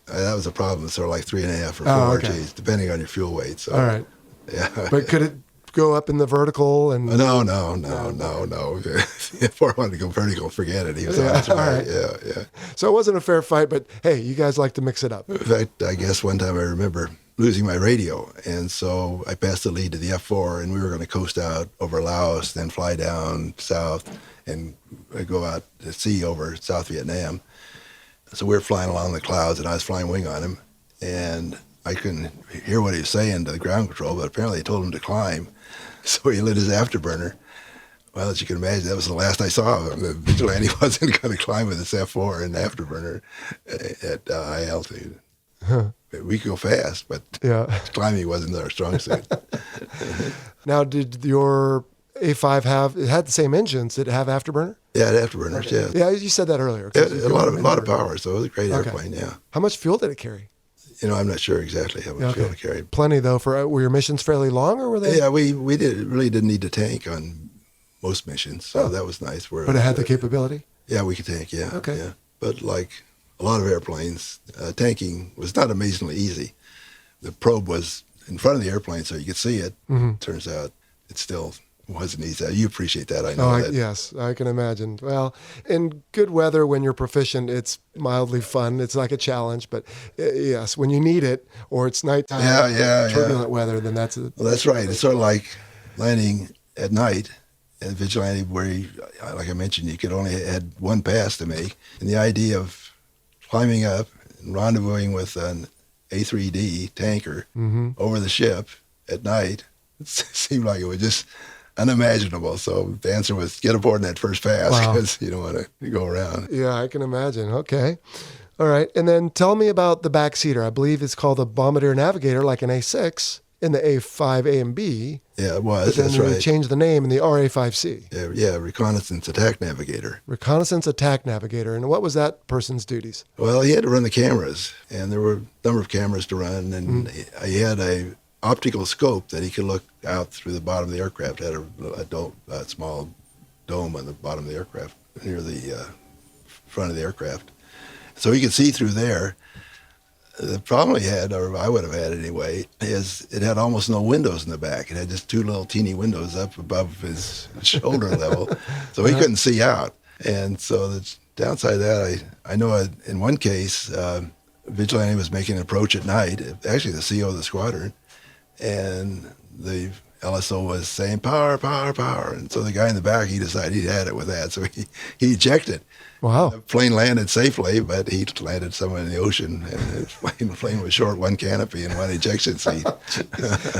That was a problem. Sort of like 3.5 or 4 G's, depending on your fuel weight. So, all right. Yeah. But could it go up in the vertical? And No. If I wanted to go vertical, forget it. He was always right. Yeah. So it wasn't a fair fight, but hey, you guys like to mix it up. In fact, I guess one time I remember losing my radio, and so I passed the lead to the F4, and we were going to coast out over Laos, then fly down south and go out to sea over South Vietnam. So we were flying along the clouds, and I was flying wing on him, and I couldn't hear what he was saying to the ground control, but apparently he told him to climb. So he lit his afterburner. Well, as you can imagine, that was the last I saw of him. The Vigilante wasn't going to climb with his F4 and afterburner at high altitude. Huh. We could go fast, but climbing wasn't our strong suit. Now, did your A5 it had the same engines? Did it have afterburner? Yeah, it had afterburners, okay. Yeah, you said that earlier. A lot of power, so it was a great airplane, yeah. How much fuel did it carry? I'm not sure exactly how much fuel it carried. Plenty, though. Were your missions fairly long, or were they? Yeah, we really didn't need to tank on most missions, so that was nice. But it had the capability? Yeah, we could tank, yeah. Okay. Yeah. But like a lot of airplanes, tanking was not amazingly easy. The probe was in front of the airplane so you could see it. Mm-hmm. Turns out it still wasn't easy. You appreciate that, I know. Yes, I can imagine. Well, in good weather, when you're proficient, it's mildly fun. It's like a challenge, but yes, when you need it, or it's nighttime, turbulent weather, then that's it. Well, that's right. It's sort of like landing at night at Vigilante, where, like I mentioned, you could only had one pass to make. And the idea of climbing up and rendezvousing with an A3D tanker over the ship at night, it seemed like it was just unimaginable. So the answer was get aboard in that first pass, because you don't want to go around. Yeah, I can imagine. Okay. All right. And then tell me about the backseater. I believe it's called a bombardier navigator, like an A6 in the A5A and B. Yeah, it was. That's right. They changed the name in the RA5C. Yeah, Reconnaissance Attack Navigator. Reconnaissance Attack Navigator. And what was that person's duties? Well, he had to run the cameras, and there were a number of cameras to run, and he had a optical scope that he could look out through the bottom of the aircraft. It had a small dome on the bottom of the aircraft near the front of the aircraft. So he could see through there. The problem he had, or I would have had anyway, is it had almost no windows in the back. It had just two little teeny windows up above his shoulder level, so he couldn't see out. And so the downside of that, I know in one case, Vigilante was making an approach at night, actually the CO of the squadron, and the LSO was saying, power, power, power. And so the guy in the back, he decided he had it with that, so he ejected. Wow. The plane landed safely, but he landed somewhere in the ocean, and the plane was short one canopy and one ejection seat.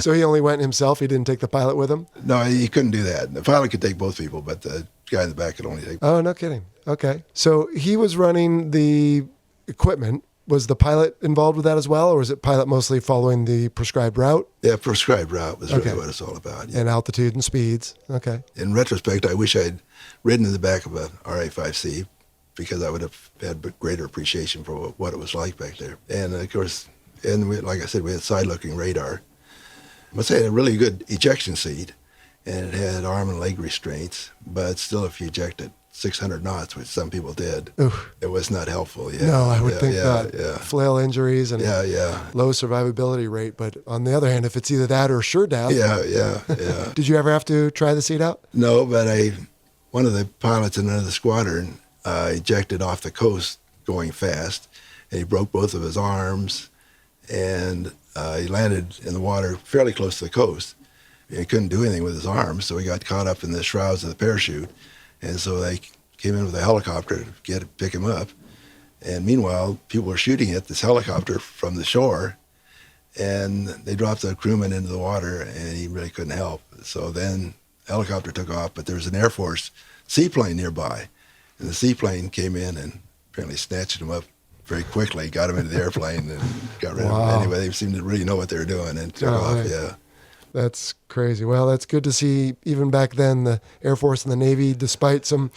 So he only went himself? He didn't take the pilot with him? No, he couldn't do that. The pilot could take both people, but the guy in the back could only take. Oh, no kidding. Okay. So he was running the equipment. Was the pilot involved with that as well, or was it pilot mostly following the prescribed route? Yeah, prescribed route was really what it's all about. Yeah. And altitude and speeds. Okay. In retrospect, I wish I'd ridden in the back of a R.I.P, because I would have had greater appreciation for what it was like back there. And of course, like I said, we had side-looking radar. I must say it had a really good ejection seat, and it had arm and leg restraints, but still if you ejected 600 knots, which some people did, it was not helpful. Yeah. No, I would think that. Yeah. Flail injuries and low survivability rate. But on the other hand, if it's either that or sure death. Yeah. Did you ever have to try the seat out? No, but one of the pilots in another squadron ejected off the coast going fast, and he broke both of his arms, and he landed in the water fairly close to the coast. He couldn't do anything with his arms, so he got caught up in the shrouds of the parachute. And so they came in with a helicopter to pick him up. And meanwhile, people were shooting at this helicopter from the shore, and they dropped the crewman into the water, and he really couldn't help. So then the helicopter took off, but there was an Air Force seaplane nearby. And the seaplane came in and apparently snatched him up very quickly, got him into the airplane, and got rid of him. Anyway, they seemed to really know what they were doing and took off, That's crazy. Well, that's good to see. Even back then, the Air Force and the Navy, despite some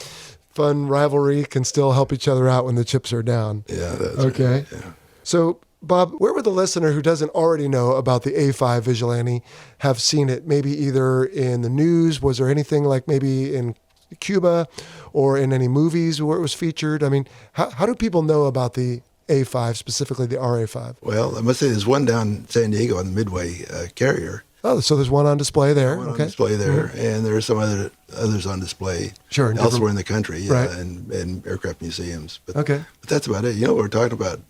fun rivalry, can still help each other out when the chips are down. Yeah, that's okay. Right. Yeah. So, Bob, where would the listener who doesn't already know about the A5 Vigilante have seen it? Maybe either in the news, was there anything like maybe in Cuba or in any movies where it was featured? I mean, how do people know about the A5, specifically the RA5? Well, I must say there's one down in San Diego on the Midway carrier. Oh, so there's one on display there. One on display there, and there are some others on display elsewhere in the country, and aircraft museums. But that's about it. We're talking about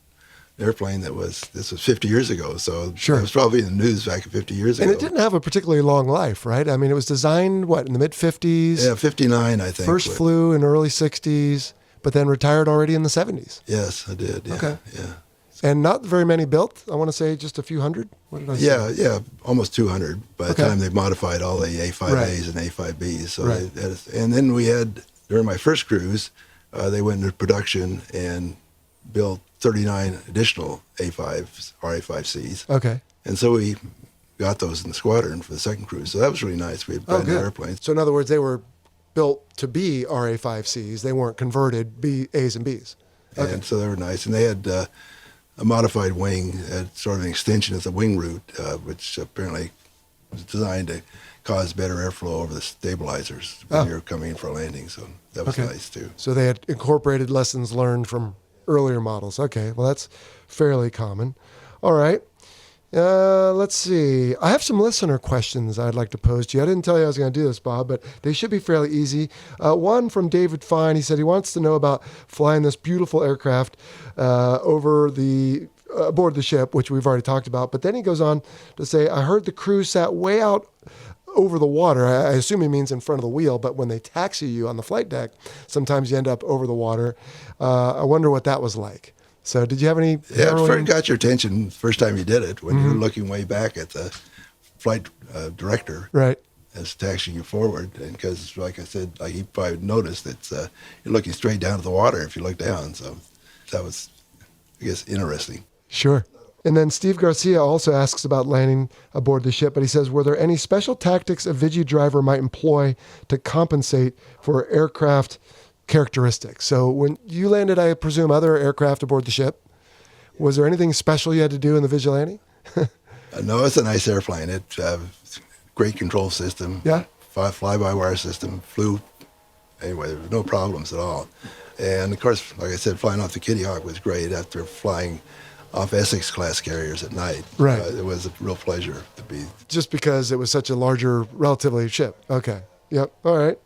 an airplane this was 50 years ago, so it was probably in the news back 50 years ago. And it didn't have a particularly long life, right? I mean, it was designed, in the mid-50s? Yeah, 59, I think. First flew in early 60s, but then retired already in the 70s. Yes, I did. Yeah, okay. Yeah. And not very many built. I want to say just a few hundred. What did I say? Yeah, almost 200. By the time they modified all the A5As and A5Bs. So and then we had, during my first cruise, they went into production and built 39 additional A5s, RA5Cs. Okay. And so we got those in the squadron for the second cruise. So that was really nice. We had brand new airplanes. So in other words, they were built to be RA5Cs. They weren't converted A's and B's. Okay. And so they were nice. And they had a modified wing, sort of an extension of the wing root, which apparently was designed to cause better airflow over the stabilizers when you're coming in for a landing. So that was nice too. So they had incorporated lessons learned from earlier models. Okay, well that's fairly common. All right. Let's see. I have some listener questions I'd like to pose to you. I didn't tell you I was going to do this, Bob, but they should be fairly easy. One from David Fine. He said he wants to know about flying this beautiful aircraft aboard the ship, which we've already talked about. But then he goes on to say, I heard the crew sat way out over the water. I assume he means in front of the wheel, but when they taxi you on the flight deck, sometimes you end up over the water. I wonder what that was like. So did you have any? Yeah, it first got your attention the first time you did it when you were looking way back at the flight director, right, as taxiing you forward. And because, like I said, he probably noticed that you're looking straight down at the water if you look down. So that was, I guess, interesting. Sure. And then Steve Garcia also asks about landing aboard the ship, but he says, were there any special tactics a Vigi driver might employ to compensate for aircraft characteristics? So when you landed, I presume, other aircraft aboard the ship, was there anything special you had to do in the Vigilante? No, it's a nice airplane. It's great control system. Yeah. Fly-by-wire system. Flew, anyway, there were no problems at all. And of course, like I said, flying off the Kitty Hawk was great after flying off Essex class carriers at night. Right. It was a real pleasure to be. Just because it was such a larger, relatively ship. Okay. Yep. All right.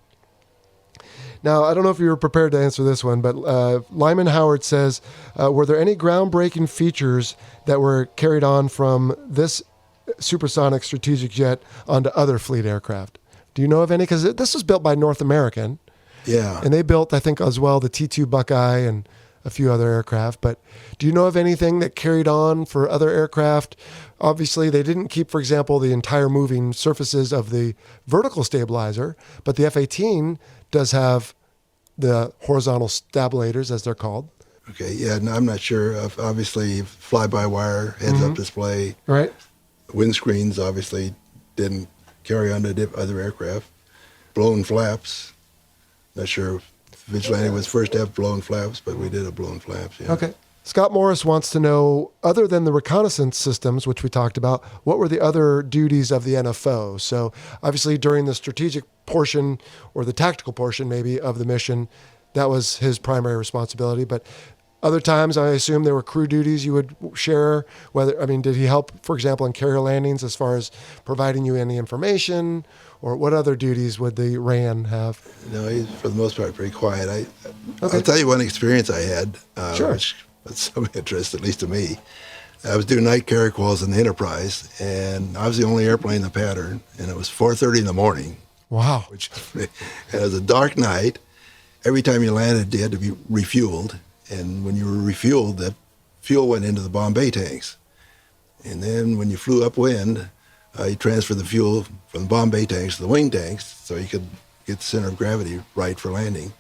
Now, I don't know if you were prepared to answer this one, but Lyman Howard says, were there any groundbreaking features that were carried on from this supersonic strategic jet onto other fleet aircraft? Do you know of any? Because this was built by North American. Yeah. And they built, I think, as well, the T-2 Buckeye and a few other aircraft. But do you know of anything that carried on for other aircraft? Obviously, they didn't keep, for example, the entire moving surfaces of the vertical stabilizer, but the F-18 does have the horizontal stabilators, as they're called. Okay, yeah, no, I'm not sure. Obviously, fly-by-wire, heads-up display. Right. Windscreens, obviously, didn't carry on to other aircraft. Blown flaps. Not sure if Vigilante was first to have blown flaps, but we did have blown flaps, yeah. Okay. Scott Morris wants to know, other than the reconnaissance systems, which we talked about, what were the other duties of the NFO? So obviously during the strategic portion or the tactical portion maybe of the mission, that was his primary responsibility. But other times, I assume there were crew duties you would share. Did he help, for example, in carrier landings as far as providing you any information? Or what other duties would the RAN have? No, he's for the most part pretty quiet. I'll tell you one experience I had, which was some interest, at least to me. I was doing night carrier calls in the Enterprise, and I was the only airplane in the pattern, and it was 4:30 in the morning. Wow. And it was a dark night. Every time you landed, you had to be refueled. And when you were refueled, the fuel went into the bomb bay tanks. And then when you flew upwind, you transferred the fuel from the bomb bay tanks to the wing tanks so you could get the center of gravity right for landing.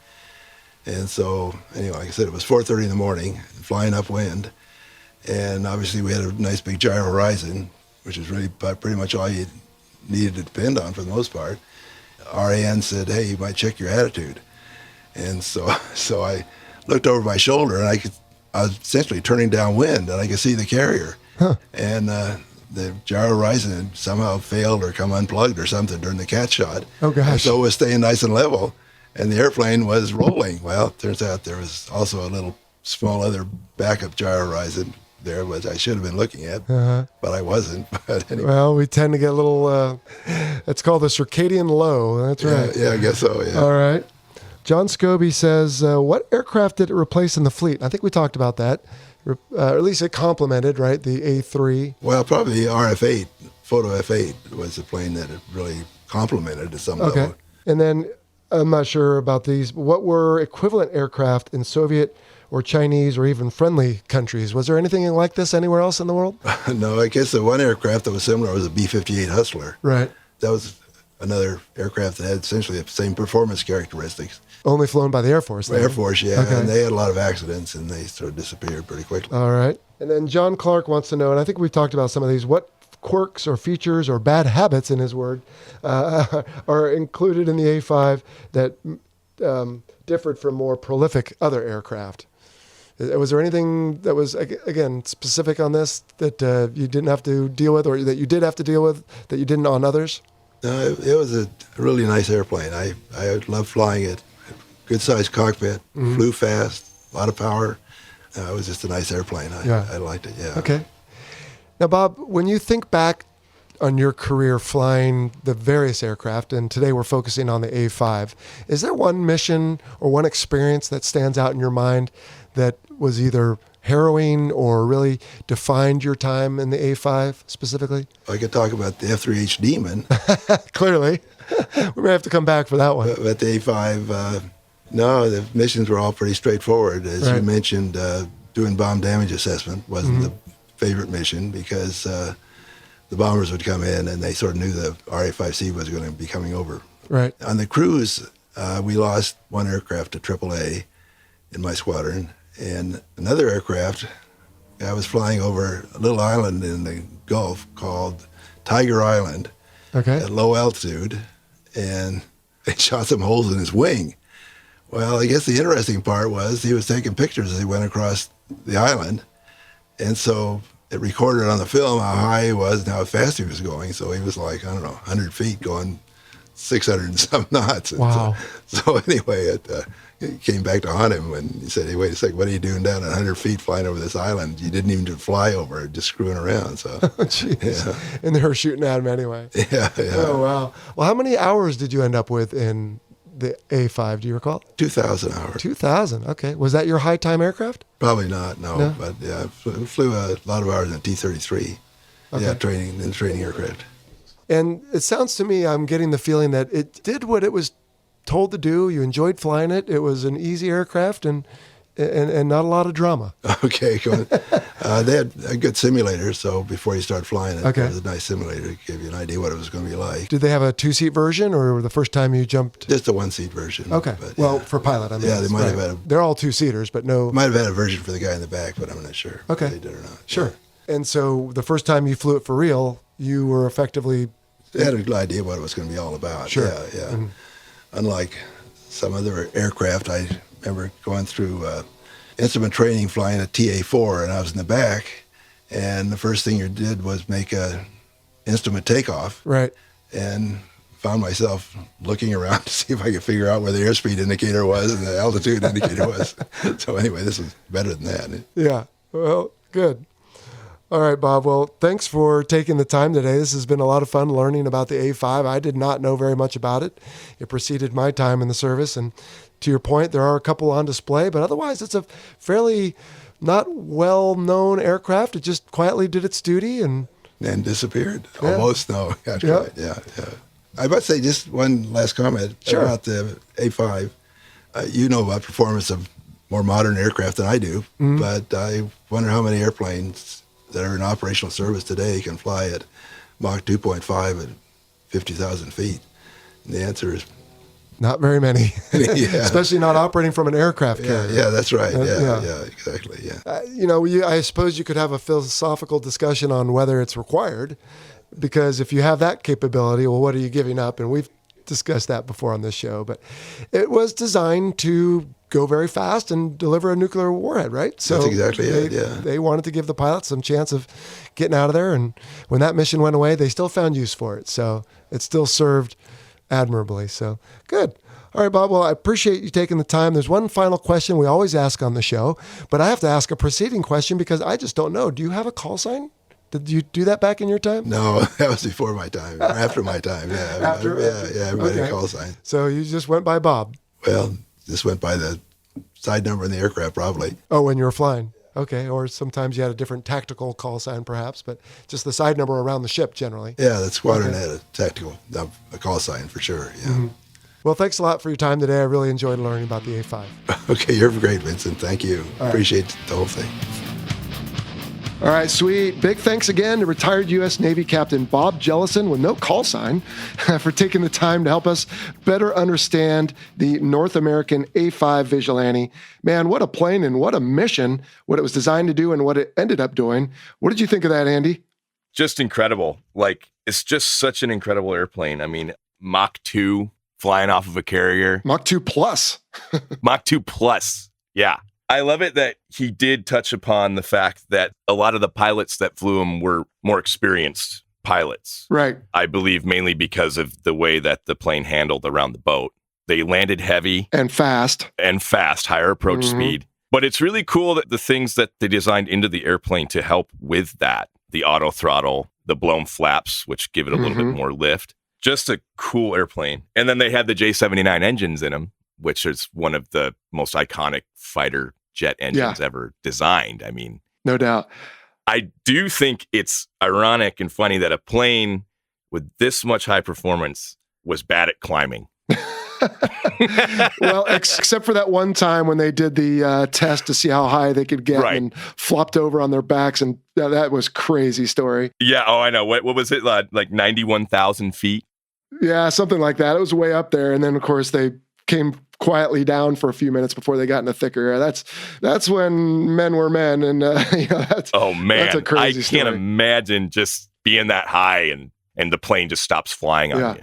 And so, anyway, like I said, it was 4:30 in the morning, flying upwind. And obviously we had a nice big gyro horizon, which is really pretty much all you needed to depend on for the most part. RAN said, hey, you might check your attitude. And so I looked over my shoulder, and I was essentially turning downwind, and I could see the carrier. Huh. And the gyro horizon had somehow failed or come unplugged or something during the cat shot. Oh, gosh. And so it was staying nice and level, and the airplane was rolling. Well, it turns out there was also a little small other backup gyro horizon there, which I should have been looking at, but I wasn't. But anyway. Well, we tend to get a little, it's called the circadian low. That's right. Yeah, I guess so, yeah. All right. John Scobie says, what aircraft did it replace in the fleet? I think we talked about that. Or at least it complemented, right, the A3. Well, probably the RF-8, Photo F8 was the plane that it really complemented to some level. And then I'm not sure about these, but what were equivalent aircraft in Soviet or Chinese or even friendly countries? Was there anything like this anywhere else in the world? No, I guess the one aircraft that was similar was a B-58 Hustler. Right. That was another aircraft that had essentially the same performance characteristics. Only flown by the Air Force, then? Air Force, yeah. Okay. And they had a lot of accidents, and they sort of disappeared pretty quickly. All right. And then John Clark wants to know, and I think we've talked about some of these, what quirks or features or bad habits, in his word, are included in the A-5 that differed from more prolific other aircraft? Was there anything that was, again, specific on this that you didn't have to deal with, or that you did have to deal with that you didn't on others? No, it was a really nice airplane. I loved flying it. Good sized cockpit, flew fast, a lot of power. It was just a nice airplane. I liked it, yeah. Okay. Now, Bob, when you think back on your career flying the various aircraft, and today we're focusing on the A-5, is there one mission or one experience that stands out in your mind that was either harrowing or really defined your time in the A-5 specifically? I could talk about the F3H Demon. Clearly. We may have to come back for that one. But the A-5, no, the missions were all pretty straightforward. As you mentioned, doing bomb damage assessment wasn't the favorite mission because the bombers would come in and they sort of knew the RA-5C was going to be coming over. Right. On the cruise, we lost one aircraft to AAA in my squadron, and another aircraft, I was flying over a little island in the Gulf called Tiger Island at low altitude, and they shot some holes in his wing. Well, I guess the interesting part was he was taking pictures as he went across the island, and so it recorded on the film how high he was and how fast he was going. So he was like, I don't know, 100 feet going 600 and some knots. Wow. So anyway, it came back to haunt him when he said, hey, wait a second, what are you doing down at 100 feet flying over this island? You didn't even fly over it, just screwing around. So, jeez. And they were shooting at him anyway. Yeah. Oh, wow. Well, how many hours did you end up with in the A-5, do you recall? 2,000 hours. 2,000, okay. Was that your high time aircraft? Probably not, no. But yeah, I flew a lot of hours in T-33. Okay. Yeah, training aircraft. And it sounds to me, I'm getting the feeling that it did what it was told to do. You enjoyed flying it. It was an easy aircraft and not a lot of drama. Okay. They had a good simulator, so before you start flying it, there was a nice simulator to give you an idea what it was going to be like. Did they have a two-seat version, or the first time you jumped? Just a one-seat version. Okay. But, well, for pilot, I mean. Yeah, they might have had They're all two-seaters, but no. Might have had a version for the guy in the back, but I'm not sure if they did or not. Sure. Yeah. And so the first time you flew it for real, you were effectively... They had a good idea what it was going to be all about. Sure. Yeah. Mm-hmm. Unlike some other aircraft, I remember going through instrument training flying a TA-4, and I was in the back, and the first thing you did was make a instrument takeoff. Right. And found myself looking around to see if I could figure out where the airspeed indicator was and the altitude indicator was. So anyway, this was better than that. Yeah. Well, good. All right, Bob. Well, thanks for taking the time today. This has been a lot of fun learning about the A-5. I did not know very much about it. It preceded my time in the service. And to your point, there are a couple on display, but otherwise it's a fairly not well-known aircraft. It just quietly did its duty and disappeared. Yeah. Almost, no. Yeah. I must say just one last comment about the A-5. You know about performance of more modern aircraft than I do, but I wonder how many airplanes that are in operational service today can fly at Mach 2.5 at 50,000 feet. And the answer is... Not very many, especially not operating from an aircraft carrier. Yeah, that's right. Yeah, exactly. Yeah. I suppose you could have a philosophical discussion on whether it's required, because if you have that capability, well, what are you giving up? And we've discussed that before on this show, but it was designed to go very fast and deliver a nuclear warhead, right? So that's exactly it, They wanted to give the pilots some chance of getting out of there, and when that mission went away, they still found use for it. So it still served admirably. So good. All right, Bob. Well, I appreciate you taking the time. There's one final question we always ask on the show, but I have to ask a preceding question because I just don't know. Do you have a call sign? Did you do that back in your time? No, that was before my time, or after my time. Yeah, everybody had a call sign. So you just went by Bob? Well, just went by the side number in the aircraft, probably. Oh, when you were flying. Okay, or sometimes you had a different tactical call sign, perhaps, but just the side number around the ship generally. Yeah, the squadron had a tactical, a call sign for sure. Yeah. Well, thanks a lot for your time today. I really enjoyed learning about the A-5. Okay, you're great, Vincent. Thank you. Appreciate the whole thing. All right, sweet. Big thanks again to retired U.S. Navy Captain Bob Jellison, with no call sign, for taking the time to help us better understand the North American A-5 Vigilante. Man, what a plane and what a mission, what it was designed to do and what it ended up doing. What did you think of that, Andy? Just incredible. Like, it's just such an incredible airplane. I mean, Mach 2 flying off of a carrier. Mach 2 plus. Mach 2 plus. Yeah. I love it that he did touch upon the fact that a lot of the pilots that flew him were more experienced pilots. Right. I believe mainly because of the way that the plane handled around the boat. They landed heavy. And fast, higher approach speed. But it's really cool that the things that they designed into the airplane to help with that, the auto throttle, the blown flaps, which give it a little bit more lift. Just a cool airplane. And then they had the J-79 engines in them, which is one of the most iconic fighter jet engines ever designed. I mean, no doubt. I do think it's ironic and funny that a plane with this much high performance was bad at climbing. Well, except for that one time when they did the test to see how high they could get and flopped over on their backs. And that was crazy story. Yeah. Oh, I know. What was it? Like 91,000 feet? Yeah, something like that. It was way up there. And then, of course, they came quietly down for a few minutes before they got into thicker air. That's when men were men, and that's a crazy story. I can't imagine just being that high and the plane just stops flying on you.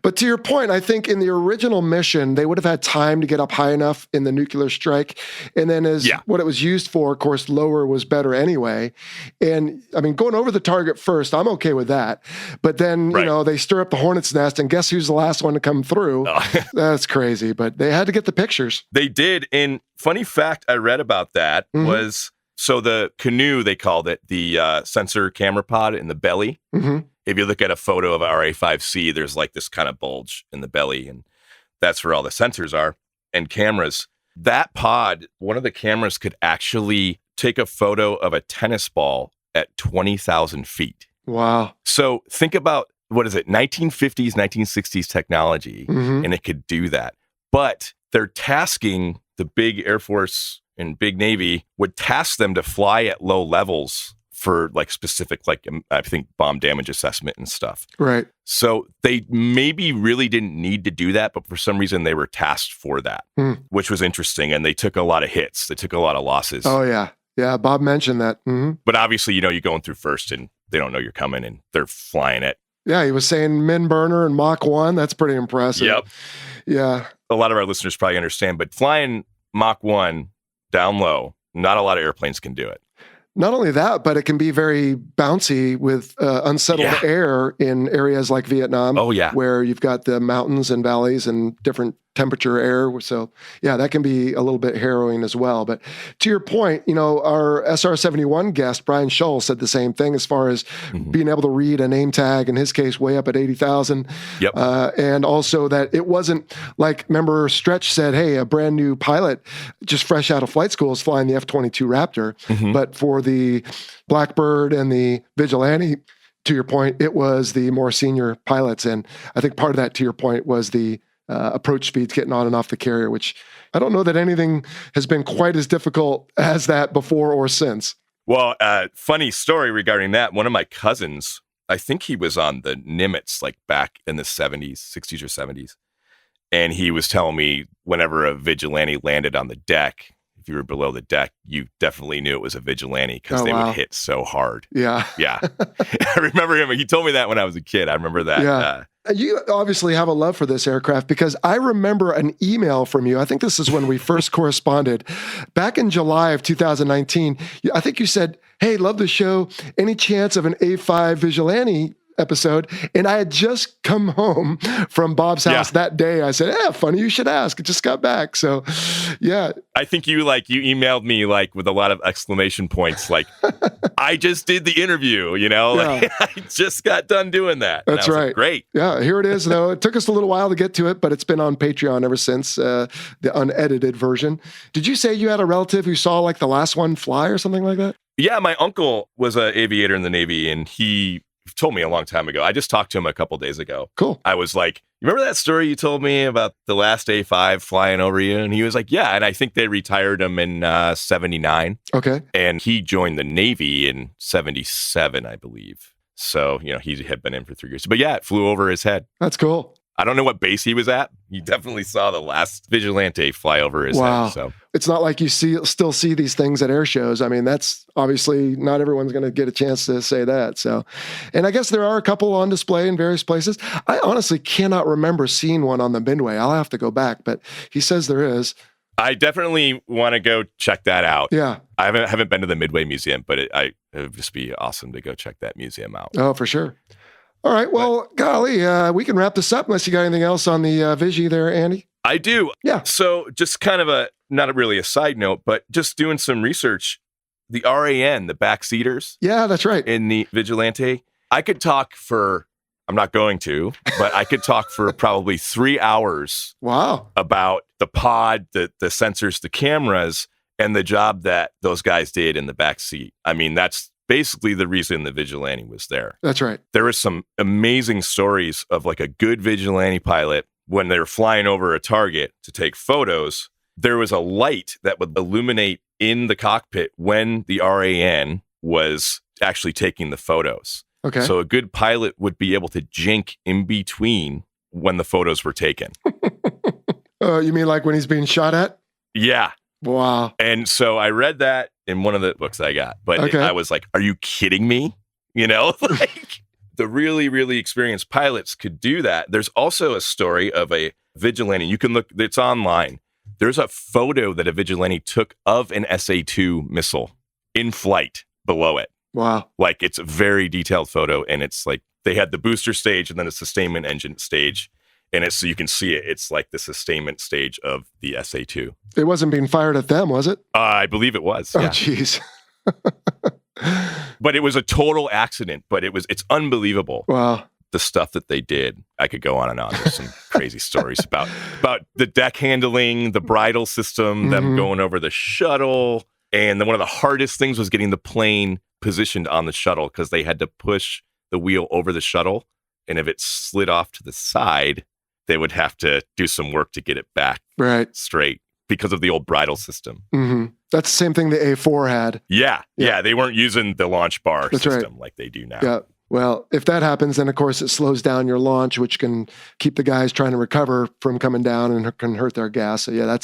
But to your point, I think in the original mission, they would have had time to get up high enough in the nuclear strike. And then what it was used for, of course, lower was better anyway. And I mean, going over the target first, I'm okay with that. But then, they stir up the hornet's nest, and guess who's the last one to come through? That's crazy. But they had to get the pictures. They did. And funny fact I read about that was, so the canoe, they called it, the sensor camera pod in the belly. If you look at a photo of RA5C, there's like this kind of bulge in the belly, and that's where all the sensors are and cameras. That pod, one of the cameras could actually take a photo of a tennis ball at 20,000 feet. Wow. So think about, 1950s, 1960s technology, and it could do that. But they're tasking the big Air Force and big Navy would task them to fly at low levels for like specific, like I think bomb damage assessment and stuff. Right. So they maybe really didn't need to do that, but for some reason they were tasked for that, which was interesting. And they took a lot of hits. They took a lot of losses. Oh yeah. Yeah. Bob mentioned that. But obviously, you're going through first and they don't know you're coming and they're flying it. Yeah. He was saying min burner and Mach 1. That's pretty impressive. Yep. Yeah. A lot of our listeners probably understand, but flying Mach 1 down low, not a lot of airplanes can do it. Not only that, but it can be very bouncy with unsettled air in areas like Vietnam. Oh, yeah. Where you've got the mountains and valleys and different temperature air. So, yeah, that can be a little bit harrowing as well. But to your point, our SR-71 guest, Brian Shull, said the same thing as far as being able to read a name tag, in his case, way up at 80,000. Yep. And also that it wasn't like, remember, Stretch said, hey, a brand new pilot just fresh out of flight school is flying the F-22 Raptor. But for the Blackbird and the Vigilante, to your point, it was the more senior pilots. And I think part of that, to your point, was the approach speeds getting on and off the carrier, which I don't know that anything has been quite as difficult as that before or since. Well, funny story regarding that. One of my cousins, I think he was on the Nimitz, like back in the 60s or 70s. And he was telling me whenever a Vigilante landed on the deck, if you were below the deck, you definitely knew it was a Vigilante because they would hit so hard. Yeah. Yeah. I remember him. He told me that when I was a kid. I remember that. Yeah. You obviously have a love for this aircraft because I remember an email from you. I think this is when we first corresponded. Back in July of 2019, I think you said, hey, love the show. Any chance of an A-5 Vigilante episode? And I had just come home from Bob's house that day. I said, funny you should ask. I just got back. So, yeah. I think you emailed me like with a lot of exclamation points. Like, I just did the interview, like, I just got done doing that. That's right. Like, great. Yeah, here it is, though. It took us a little while to get to it, but it's been on Patreon ever since, the unedited version. Did you say you had a relative who saw like the last one fly or something like that? Yeah, my uncle was an aviator in the Navy, and he told me a long time ago. I just talked to him a couple days ago. Cool. I was like, You remember that story you told me about the last A-5 flying over you? And he was like, yeah. And I think they retired him in 79. Okay. And he joined the Navy in 77, I believe. So, he had been in for 3 years. But yeah, it flew over his head. That's cool. I don't know what base he was at. You definitely saw the last Vigilante fly over his head. So it's not like you still see these things at air shows. I mean, that's obviously not everyone's going to get a chance to say that. So, and I guess there are a couple on display in various places. I honestly cannot remember seeing one on the Midway. I'll have to go back, but he says there is. I definitely want to go check that out. Yeah. I haven't been to the Midway Museum, but it would just be awesome to go check that museum out. Oh, for sure. All right. Well, golly, we can wrap this up unless you got anything else on the Vigi there, Andy. I do. Yeah. So just kind of not really a side note, but just doing some research, the RAN, the backseaters. Yeah, that's right. In the Vigilante, I could talk for, I'm not going to, but I could talk for probably 3 hours. Wow. About the pod, the sensors, the cameras, and the job that those guys did in the back seat. I mean, that's basically the reason the Vigilante was there. That's right. There was some amazing stories of like a good Vigilante pilot when they were flying over a target to take photos. There was a light that would illuminate in the cockpit when the RAN was actually taking the photos. Okay. So a good pilot would be able to jink in between when the photos were taken. You mean like when he's being shot at? Yeah. Wow. And so I read that in one of the books I got, but okay. I was like, are you kidding me? Like the really, really experienced pilots could do that. There's also a story of a Vigilante. You can look, it's online. There's a photo that a Vigilante took of an SA-2 missile in flight below it. Wow. Like it's a very detailed photo. And it's like they had the booster stage and then a sustainment engine stage. And it's so you can see it. It's like the sustainment stage of the SA-2. It wasn't being fired at them, was it? I believe it was. Oh, yeah. jeez. But it was a total accident. But it's unbelievable. Wow. The stuff that they did. I could go on and on. There's some crazy stories about the deck handling, the bridle system, them going over the shuttle. And then one of the hardest things was getting the plane positioned on the shuttle because they had to push the wheel over the shuttle. And if it slid off to the side, they would have to do some work to get it back straight because of the old bridle system. Mm-hmm. That's the same thing the A4 had. Yeah. They weren't using the launch bar That's system right. like they do now. Yeah. Well, if that happens, then of course it slows down your launch, which can keep the guys trying to recover from coming down and can hurt their gas. So yeah,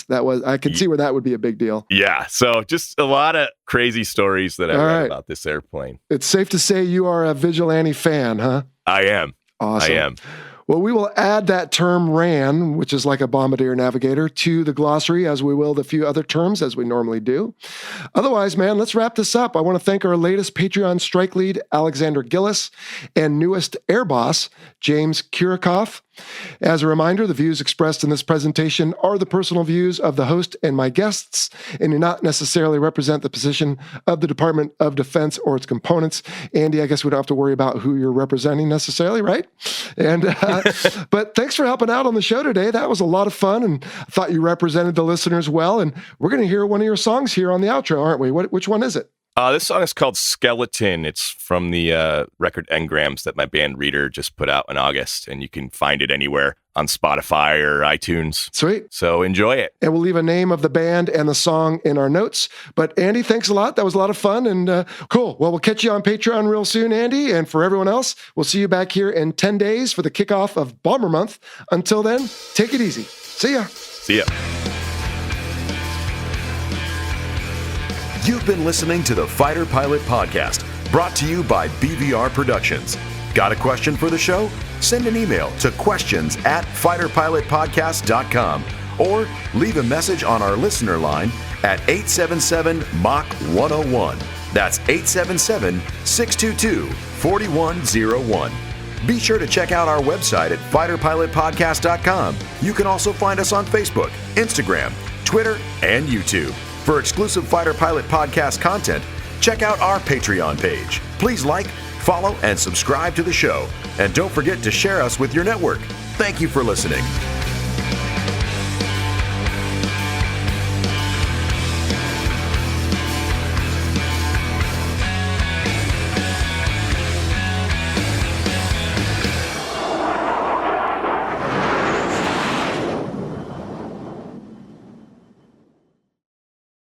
I could see where that would be a big deal. Yeah. So just a lot of crazy stories that I read about this airplane. It's safe to say you are a Vigilante fan, huh? I am. Awesome. I am. Well, we will add that term RAN, which is like a bombardier navigator, to the glossary, as we will the few other terms, as we normally do. Otherwise, man, let's wrap this up. I want to thank our latest Patreon strike lead, Alexander Gillis, and newest air boss, James Kurikoff. As a reminder, the views expressed in this presentation are the personal views of the host and my guests, and do not necessarily represent the position of the Department of Defense or its components. Andy, I guess we don't have to worry about who you're representing necessarily, right? And but thanks for helping out on the show today. That was a lot of fun, and I thought you represented the listeners well. And we're going to hear one of your songs here on the outro, aren't we? Which one is it? This song is called Skeleton. It's from the record Engrams that my band Reader just put out in August, and you can find it anywhere on Spotify or iTunes. Sweet. So enjoy it. And we'll leave a name of the band and the song in our notes. But Andy, thanks a lot. That was a lot of fun and cool. Well, we'll catch you on Patreon real soon, Andy. And for everyone else, we'll see you back here in 10 days for the kickoff of Bomber Month. Until then, take it easy. See ya. See ya. You've been listening to the Fighter Pilot Podcast, brought to you by BVR Productions. Got a question for the show? Send an email to questions@fighterpilotpodcast.com or leave a message on our listener line at 877-MACH-101. That's 877-622-4101. Be sure to check out our website at fighterpilotpodcast.com. You can also find us on Facebook, Instagram, Twitter, and YouTube. For exclusive Fighter Pilot Podcast content, check out our Patreon page. Please like, follow, and subscribe to the show. And don't forget to share us with your network. Thank you for listening.